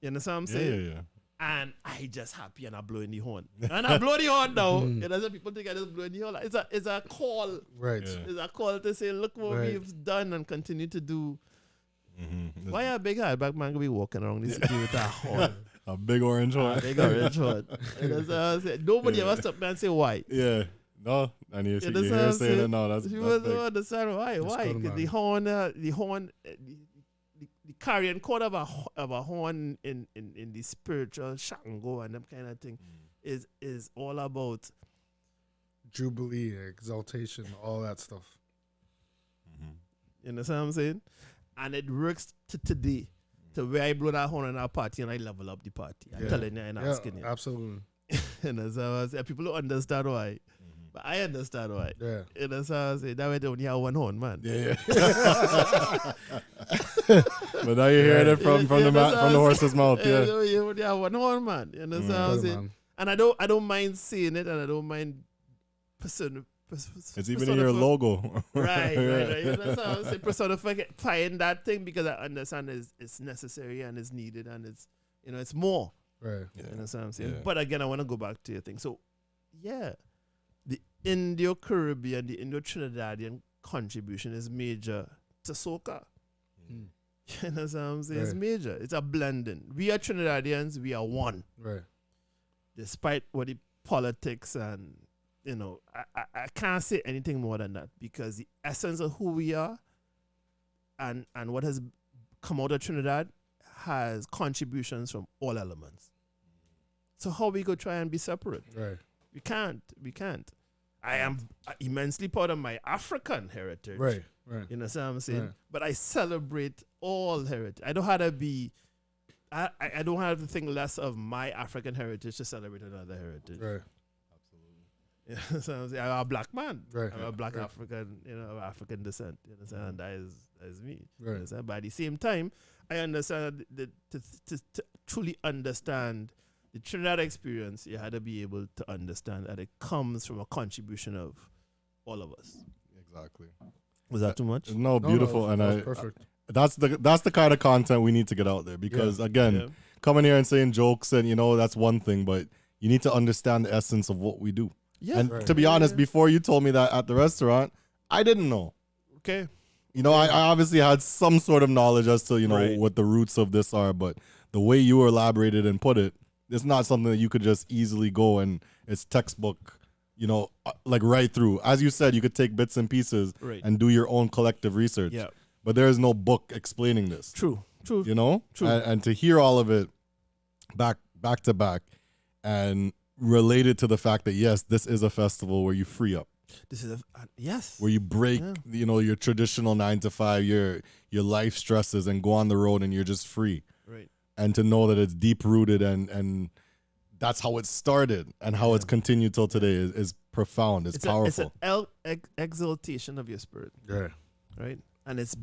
You understand what I'm Yeah, saying? yeah. And I just happy and I blowing the horn. And I blow the horn now. You know, some people think I just blowing the horn. It's a call. Right. Yeah. It's a call to say, look what Right. we've done and continue to do. Mm-hmm. Why a big hardback man gonna be walking around the city with a horn? A big orange horn. A big orange horn. You know, so I say, nobody ever stop me and say why. Yeah. No, and you You see, know, you so hear I'm saying it saying, now. That's People big. don't understand why. That's Why? good, Because the horn, the carrying chord of a horn in the spiritual Shango and them kind of thing is all about. Jubilee, exaltation, all that stuff. You know what I'm saying? And it works to today. To where I blow that horn in our party and I level up the party. I'm Yeah. telling you and Yeah, asking you. absolutely. You know, so I say, people don't understand why. But I understand why. Yeah. You know, so I say, that way they only have one horn, man. Yeah. But now you're hearing it from the horse's mouth. Yeah. You only have one horn, man. You know, so I Good, say, man. and I don't mind seeing it and I don't mind It's even in your logo. Right. You know, so I say personifying that thing because I understand it's necessary and it's needed and it's more. Right. Yeah. You know what I'm saying? Yeah. But again, I want to go back to your thing. So, yeah, the Indo-Caribbean, the Indo-Trinidadian contribution is major to soca. Mm. You know what I'm saying? It's Right. major. It's a blending. We are Trinidadians. We are one. Right. Despite what the politics and, you know, I can't say anything more than that because the essence of who we are and what has come out of Trinidad has contributions from all elements. So how we go try and be separate? Right. We can't. I am immensely proud of my African heritage. Right. Right. You know what I'm saying? Right. But I celebrate all heritage. I don't have to be. I don't have to think less of my African heritage to celebrate another heritage. Right. You know what I'm saying? I'm a black man. Right. I'm a black Right. African, of African descent. You know, and that is me. You Right. understand? But at the same time, I understand that to truly understand the Trinidad experience, you had to be able to understand that it comes from a contribution of all of us. Exactly. Was that too much? No, beautiful, and that was perfect. that's the kind of content we need to get out there because again, Yeah. coming here and saying jokes and that's one thing, but you need to understand the essence of what we do. Yeah. And Right. to be honest, Yeah. before you told me that at the restaurant, I didn't know. Okay. I obviously had some sort of knowledge as to Right. what the roots of this are, but the way you elaborated and put it, it's not something that you could just easily go and it's textbook, like right through. As you said, you could take bits and pieces Right. and do your own collective research. Yeah. But there is no book explaining this. True. True. True. And to hear all of it back to back and related to the fact that yes, this is a festival where you free up, This is yes. where you break your traditional 9 to 5, your life stresses and go on the road and you're just free. Right. And to know that it's deep rooted and that's how it started and how it's continued till today is profound. It's powerful. It's an exaltation of your spirit, Yeah. right? And it's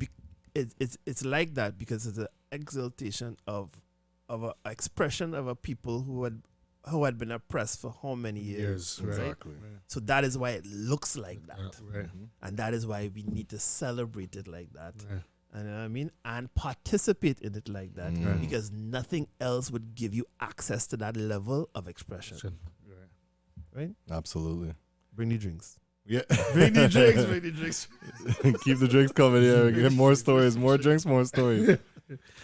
like that because it's an exaltation of an expression of a people who had been oppressed for how many years. Right. Exactly. So that is why it looks like that. Right. And that is why we need to celebrate it like that. Right. And you know what I mean? And participate in it like that. Mm. Because nothing else would give you access to that level of expression. Right. Absolutely. Bring the drinks. Yeah. Bring the drinks, bring the drinks. Keep the drinks coming. Yeah, get more stories, more drinks, more stories.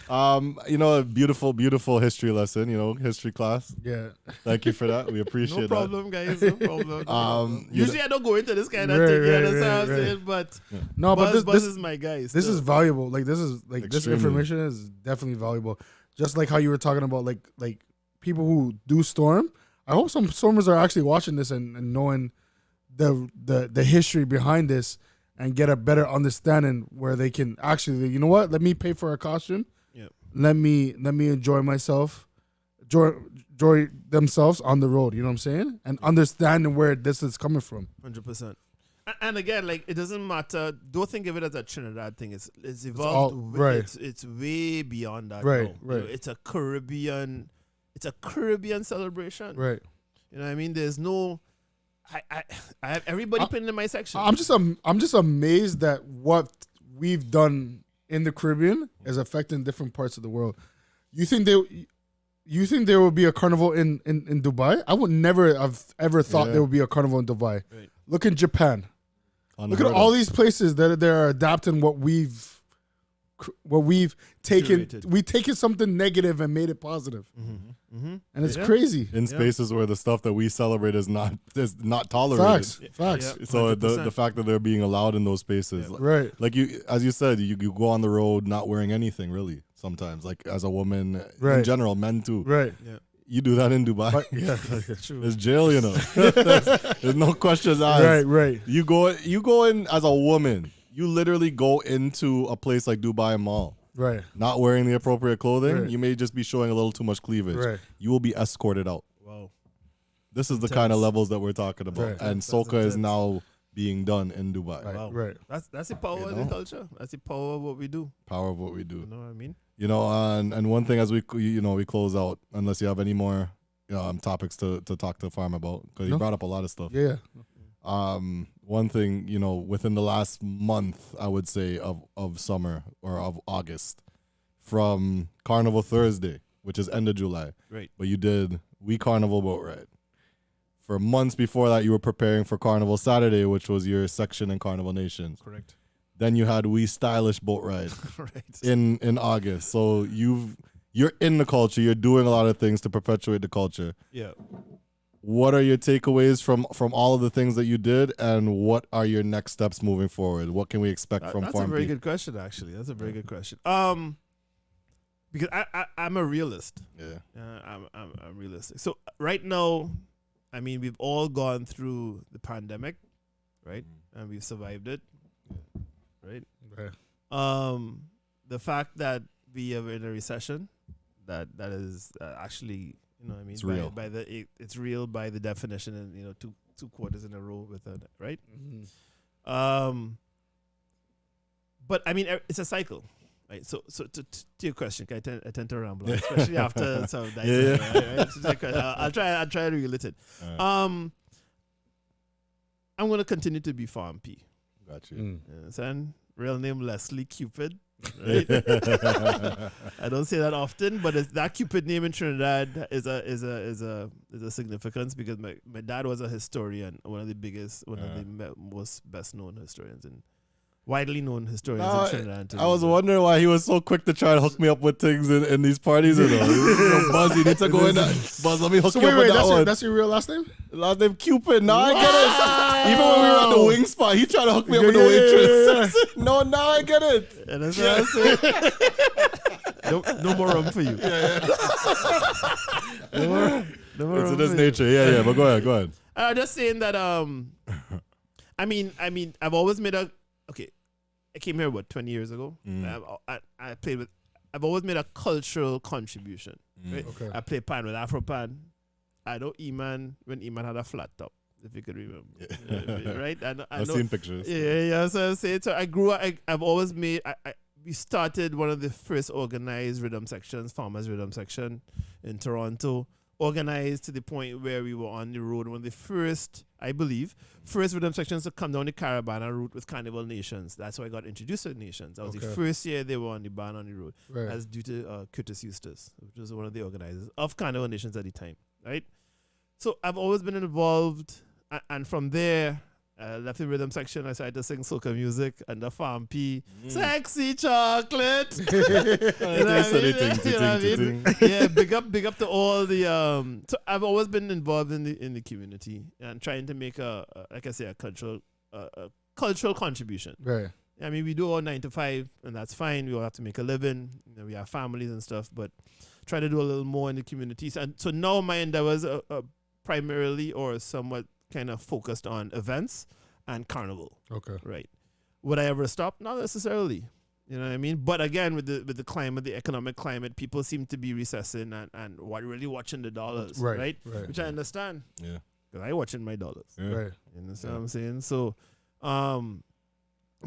A beautiful, beautiful history lesson. History class. Yeah. Thank you for that. We appreciate No problem, guys. No problem. Usually I don't go into this kind of thing. You understand what I'm saying? But No, but Buzz is my guy. this is valuable. Like this Extremely. information is definitely valuable. Just like how you were talking about like people who do storm. I hope some stormers are actually watching this and knowing the history behind this and get a better understanding where they can actually, let me pay for a costume. Yep. Let me enjoy myself, enjoy themselves on the road. You know what I'm saying? And understanding where this is coming from. 100%. And again, like it doesn't matter. Don't think of it as a Trinidad thing. It's evolved. right. It's way beyond that. Right, now. right. It's a Caribbean celebration. Right. You know what I mean? There's no. I have everybody put in my section. I'm just amazed that what we've done in the Caribbean is affecting different parts of the world. You think You think there would be a carnival in Dubai? I would never have ever thought Yeah. there would be a carnival in Dubai. Right. Look in Japan. Look Unheard at all of. these places that they're adapting what we've taken. Curated. We taken something negative and made it positive, Mm-hmm. and it's Yeah. crazy. in spaces where the stuff that we celebrate is not tolerated. Facts. Yeah. So the 100%. fact that they're being allowed in those spaces, Yeah. Right. like you, as you said, you go on the road not wearing anything really. Sometimes, like as a woman, in Right. general, men too. Right. You do that in Dubai, But, yeah. True. it's jail. There's no questions asked. right. You go in as a woman. You literally go into a place like Dubai Mall, Right. not wearing the appropriate clothing. Right. You may just be showing a little too much cleavage. Right. You will be escorted out. Wow. This is the kind of Intense. levels that we're talking about. Right. And That's soca is intense. now being done in Dubai. Right. Wow. Right. That's the power of the culture. That's the power of what we do. Power of what we do. You know what I mean? And one thing as we close out, unless you have any more topics to talk to Farm about, because you No. brought up a lot of stuff. Yeah. One thing, within the last month, I would say of summer or of August, from Carnival Thursday, which is end of July, Right. but you did We Carnival boat ride. For months before that, you were preparing for Carnival Saturday, which was your section in Carnival Nations. Correct. Then you had We Stylish boat ride Right. in August. So you're in the culture. You're doing a lot of things to perpetuate the culture. Yeah. What are your takeaways from all of the things that you did, and what are your next steps moving forward? What can we expect from That's a Farm very P? good question, actually. That's a very good question. Because I'm a realist. Yeah. I'm realistic. So right now, I mean, we've all gone through the pandemic, right? And we've survived it, right? Right. The fact that we are in a recession, that is actually, what I mean, It's real. It's real by the definition, and two quarters in a row with it, right? Mhm. But I mean, it's a cycle, right? So to your question, I tend to ramble, especially after some nights. Yeah. Right? So I'll try to relate it. I'm gonna continue to be Farm P. Got you. Mm. You understand? Real name Leslie Cupid. Right? I don't say that often, but that Cupid name in Trinidad is a significance, because my dad was a historian, one of the most best known historians and widely known historians in Trinidad. I was wondering why he was so quick to try to hook me up with things in these parties. Buzz, you need to go in that. Buzz, let me hook So you up with that one. that's your real last name? Last name Cupid. Now I get it. Even when we were at the wing spot, he tried to hook me up with the Yeah. waitress. No, now I get it. And that's what I say. No more room for you. No more It's room in this for you. nature. Yeah. But go ahead. I'm just saying that I mean I've always made I came here 20 years ago. I played with. I've always made a cultural contribution. Right? Okay. I played pan with Afropan. I know Eman when Eman had a flat top, if you could remember. Right? I I've know. seen pictures. Yeah. So I'm saying. So I grew up. I've always made. We started one of the first organized rhythm sections, farmers rhythm section, in Toronto. Organized to the point where we were on the road. One of the first, I believe, rhythm sections to come down the Caravana route with Carnival Nations. That's how I got introduced to the Nations. That was the Okay. first year they were on the ban on the road. Right. That's due to Curtis Eustace, which was one of the organizers of Carnival Nations at the time, right? So I've always been involved, and from there, left the rhythm section. I started to sing soca music under Farm P. Sexy chocolate. You know what I mean? Yeah, big up to all the. So I've always been involved in the community and trying to make like I say, a cultural contribution. Right. I mean, we do all 9 to 5, and that's fine. We all have to make a living. We have families and stuff, but try to do a little more in the communities. And so now my endeavors are primarily or somewhat kind of focused on events and Carnival. Okay. Right. Would I ever stop? Not necessarily. You know what I mean? But again, with the climate, the economic climate, people seem to be recessing and really watching the dollars. Right. Right. Which I understand. Yeah. Because I watching my dollars. Yeah. Right. You understand what I'm saying? So,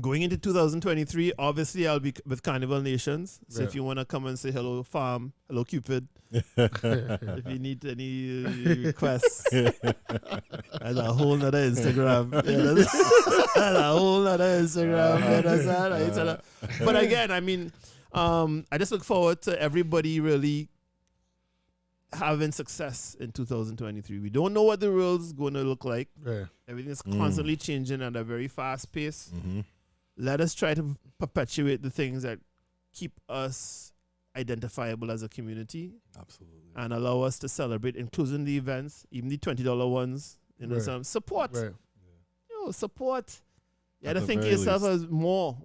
going into 2023, obviously I'll be with Carnival Nations. So Right. if you want to come and say hello, Farm, hello, Cupid. If you need any requests, that's a whole nother Instagram. That's a whole nother Instagram. You understand? But again, I mean, I just look forward to everybody really having success in 2023. We don't know what the world's going to look like. Right. Everything's constantly changing at a very fast pace. Mm-hmm. Let us try to perpetuate the things that keep us identifiable as a community Absolutely. and allow us to celebrate, including the events, even the $20 ones. You know, Right. some support. Right. Support. You At got to the think of very yourself least. as more.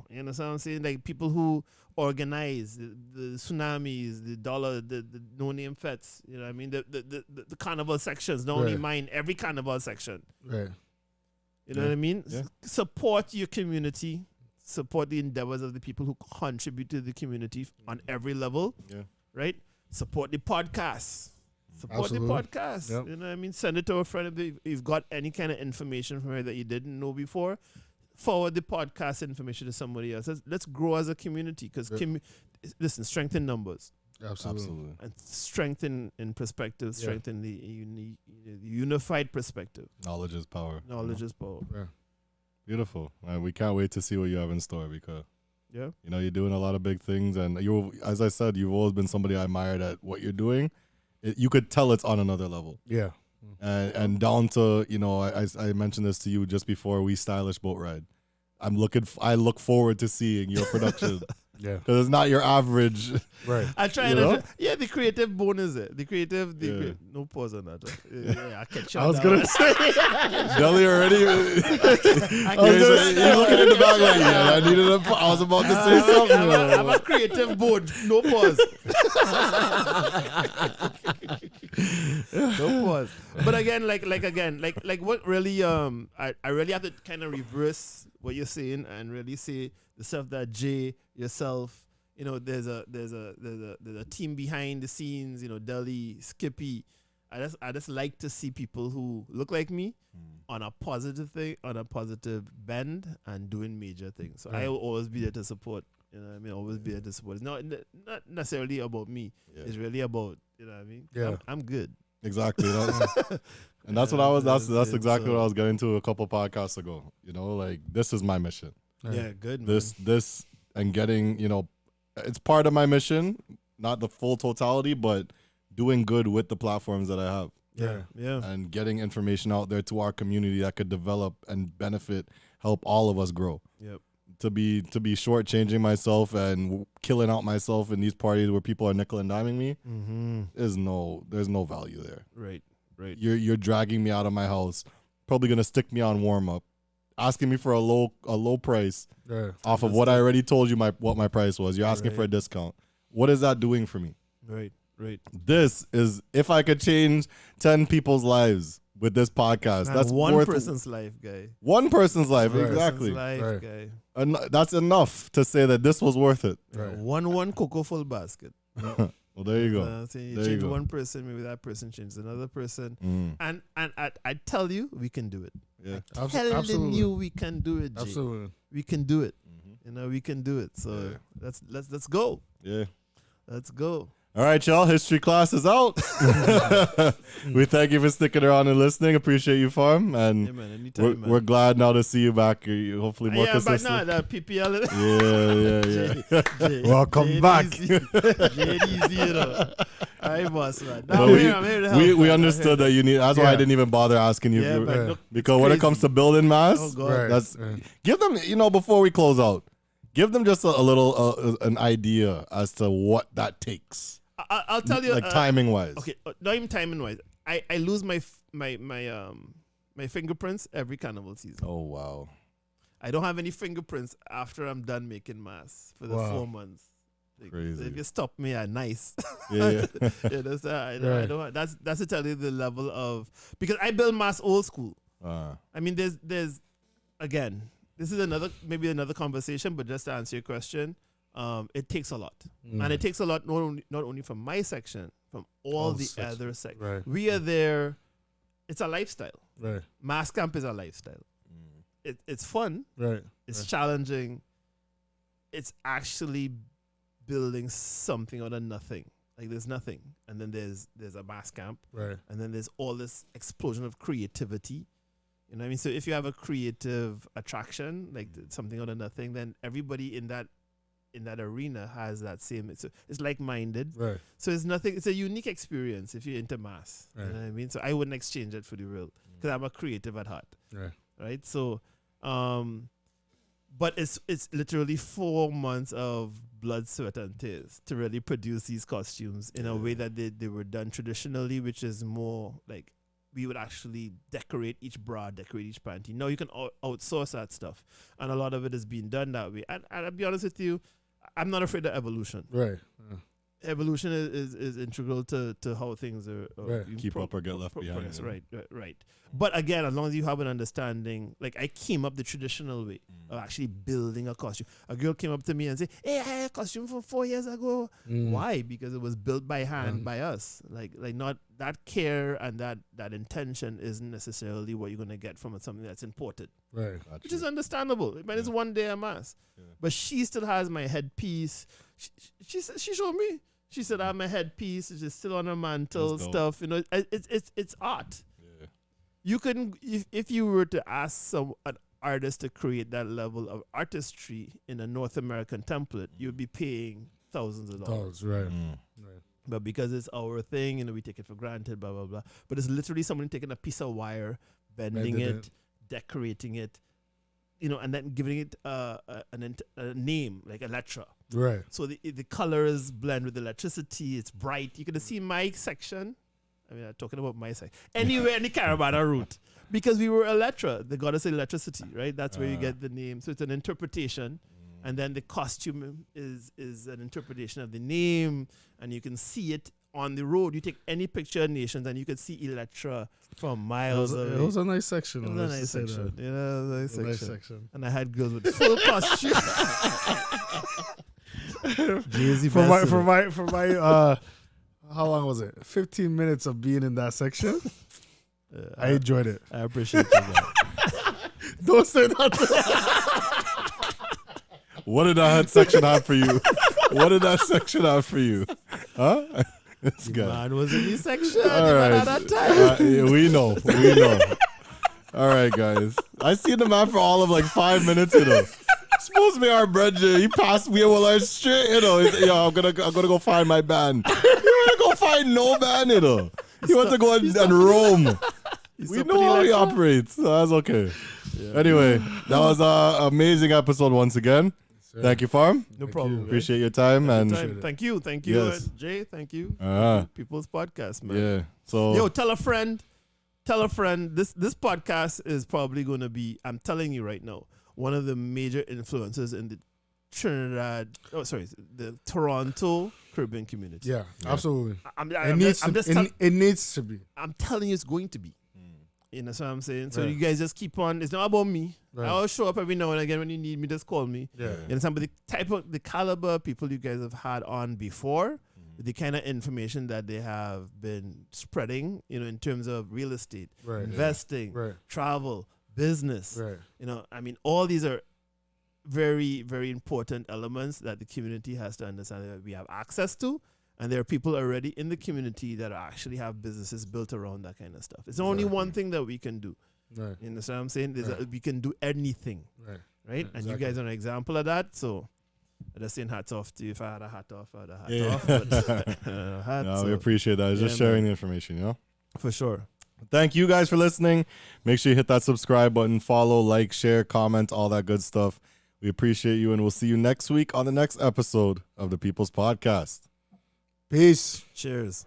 You know what I'm saying? Like people who organize the tsunamis, the dollar, the no-name fets. You know what I mean? The carnival sections, not only Right. mine, every carnival section. Right. You know Yeah. what I mean? Yeah. Support your community. Support the endeavors of the people who contribute to the community on every level, Yeah. right? Support the podcast. Support Absolutely. the podcast. Yep. You know what I mean? Send it to a friend if you've got any kind of information from her that you didn't know before. Forward the podcast information to somebody else. Let's grow as a community because, Yep. listen, strengthen numbers Absolutely. Absolutely. and strengthen in perspective, Yeah. strengthen the unified perspective. Knowledge is power. Knowledge is power. Yeah. Beautiful. We can't wait to see what you have in store because Yeah. you're doing a lot of big things, and as I said, you've always been somebody I admired at what you're doing. You could tell it's on another level, Yeah. and down to I mentioned this to you just before we stylish boat ride. I look forward to seeing your production Yeah. because it's not your average. Right. I try You and know? the creative bonus it. The creative, Yeah. no pause on that. Yeah, I catch you I on was that gonna one. say. Deli already. I You're catch you looking in the back like, yeah, I was about to say something. I'm a creative board. No pause. No pause. But again, like what really I really have to kind of reverse what you're saying and really say the stuff that Jay, yourself, there's a team behind the scenes, Deli, Skippy. I just like to see people who look like me on a positive thing, on a positive bend and doing major things. So I will always be there to support. You know what I mean? Always be there to support. It's not necessarily about me. Yeah. It's really about, you know what I mean? Yeah. I'm good. Exactly. And that's what I was. That's exactly what I was getting to a couple podcasts ago. Like this is my mission. Yeah, good, man. This and getting, it's part of my mission, not the full totality, but doing good with the platforms that I have Yeah. and getting information out there to our community that could develop and benefit, help all of us grow. Yep. To be shortchanging myself and killing out myself in these parties where people are nickel and diming me, Mm-hmm. there's no value there. Right. You're dragging me out of my house, probably gonna stick me on warm up, asking me for a low price Yeah. off of what I already told you what my price was. You're asking Right. for a discount. What is that doing for me? Right. This is if I could change 10 people's lives with this podcast. And That's one worth person's life, guy. one person's life, Right. exactly. Person's life, Right. guy. And that's enough to say that this was worth it. Right. One cocoa full basket. Well, there you go. So you There you change go. one person, maybe that person changes another person. Mm, And I tell you, we can do it. yeah. Telling Absolutely. you we can do it, Jay. Absolutely. We can do it. Mhm. We can do it. So Yeah. let's go. Yeah. Let's go. All right, y'all. History class is out. We thank you for sticking around and listening. Appreciate you, Farm. And Yeah, man. Anytime, man. we're glad now to see you back. Hopefully more yeah, but consistent. no, the PPL. Yeah. Welcome back. Easy, you know. All right, boss, man. But Now, I'm here to help, we man. understood that you need. That's why I Yeah. didn't even bother asking you. Yeah, if but you look, because when it comes to building mass, oh god, Right. that's Yeah. give them. Before we close out, give them just a little an idea as to what that takes, I'll tell you. like timing wise. Okay, not even timing wise. I lose my fingerprints every carnival season. Oh wow. I don't have any fingerprints after I'm done making mass for the Wow. 4 months. Like, Crazy. So if you stop me, nice. Yeah. You know, so I Right. don't. That's to tell you the level of, because I build mass old school. I mean, there's again, this is maybe another conversation, but just to answer your question, it takes a lot, and it takes a lot not only from my section, from all the sections. other sections. Right. We are there. It's a lifestyle. Right. Mass camp is a lifestyle. It's fun. Right. It's challenging. It's actually building something out of nothing. Like there's nothing, and then there's a mass camp, Right. and then there's all this explosion of creativity. You know what I mean? So if you have a creative attraction, like something out of nothing, then everybody in that in that arena has that same. It's like-minded. Right. So it's nothing. It's a unique experience if you're into mass. Right. You know what I mean? So I wouldn't exchange it for the world because I'm a creative at heart. Right. Right. So, but it's literally 4 months of blood, sweat, and tears to really produce these costumes in a way that they were done traditionally, which is more like we would actually decorate each bra, decorate each panty. Now you can outsource that stuff, and a lot of it is being done that way. And I'll be honest with you, I'm not afraid of evolution. Right. Evolution is integral to how things are Right. Keep up or get left behind. progress. Right. But again, as long as you have an understanding, like I came up the traditional way of actually building a costume. A girl came up to me and said, "Hey, I had a costume from 4 years ago." Why? Because it was built by hand by us. Like not that care and that intention isn't necessarily what you're gonna get from something that's imported. Right. Which is understandable. But it's one day a mass. Yeah. But she still has my headpiece. She showed me. She said I have my headpiece. It's just still on her mantle That's dope. stuff. You know, it's art. Yeah. You can if you were to ask an artist to create that level of artistry in a North American template, you'd be paying thousands of dollars. Right. Mm. But because it's our thing, you know, we take it for granted, blah blah blah. But it's literally someone taking a piece of wire, bending it, decorating it, you know, and then giving it a name like Electra. Right. So the colors blend with electricity. It's bright. You can see my section. I mean, I'm talking about my section. Anywhere in the Caravana route. Because we were Electra, the goddess of electricity, right? That's where you get the name. So it's an interpretation. And then the costume is an interpretation of the name. And you can see it on the road. You take any picture of Nations and you can see Electra from miles away. It was a nice section. It was a nice section. You know, it was a nice section. And I had girls with full costume. Jay-Z for my how long was it? 15 minutes of being in that section. I enjoyed it. I appreciate that. Don't say that. What did that section have for you? What did that section have for you? Huh? It's good. Man was in the section. All right. At that time. Yeah, we know. All right, guys. I seen the man for all of like 5 minutes, you know. Supposed to be our brother. He passed me while I was straight, you know. Yo, I'm gonna go find my band. You wanna go find no band, you know. He wants to go and roam. We know how he operates. So that's okay. Yeah. Anyway, that was an amazing episode once again. Thank you, Farm. No problem. Appreciate your time. Thank you. Yes. Jay, thank you. People's Podcast, man. Yeah. So yo, tell a friend. This podcast is probably going to be, I'm telling you right now, one of the major influences in the the Toronto Caribbean community. Yeah, absolutely. It needs to be. I'm telling you, it's going to be. You know what I'm saying? So you guys just keep on. It's not about me. Right. I'll show up every now and again when you need me. Just call me. Yeah. You understand? But the caliber of people you guys have had on before, the kind of information that they have been spreading, you know, in terms of real estate, investing, travel, business. Right. You know, I mean, all these are very, very important elements that the community has to understand that we have access to. And there are people already in the community that actually have businesses built around that kind of stuff. It's only one thing that we can do. Right. You understand what I'm saying? We can do anything. Right. Right? And you guys are an example of that. So I'm just saying hats off to you. If I had a hat off, I had a hat off. But, no, we appreciate that. It's just sharing the information, you know? For sure. Thank you guys for listening. Make sure you hit that subscribe button, follow, like, share, comment, all that good stuff. We appreciate you, and we'll see you next week on the next episode of the People's Podcast. Peace. Cheers.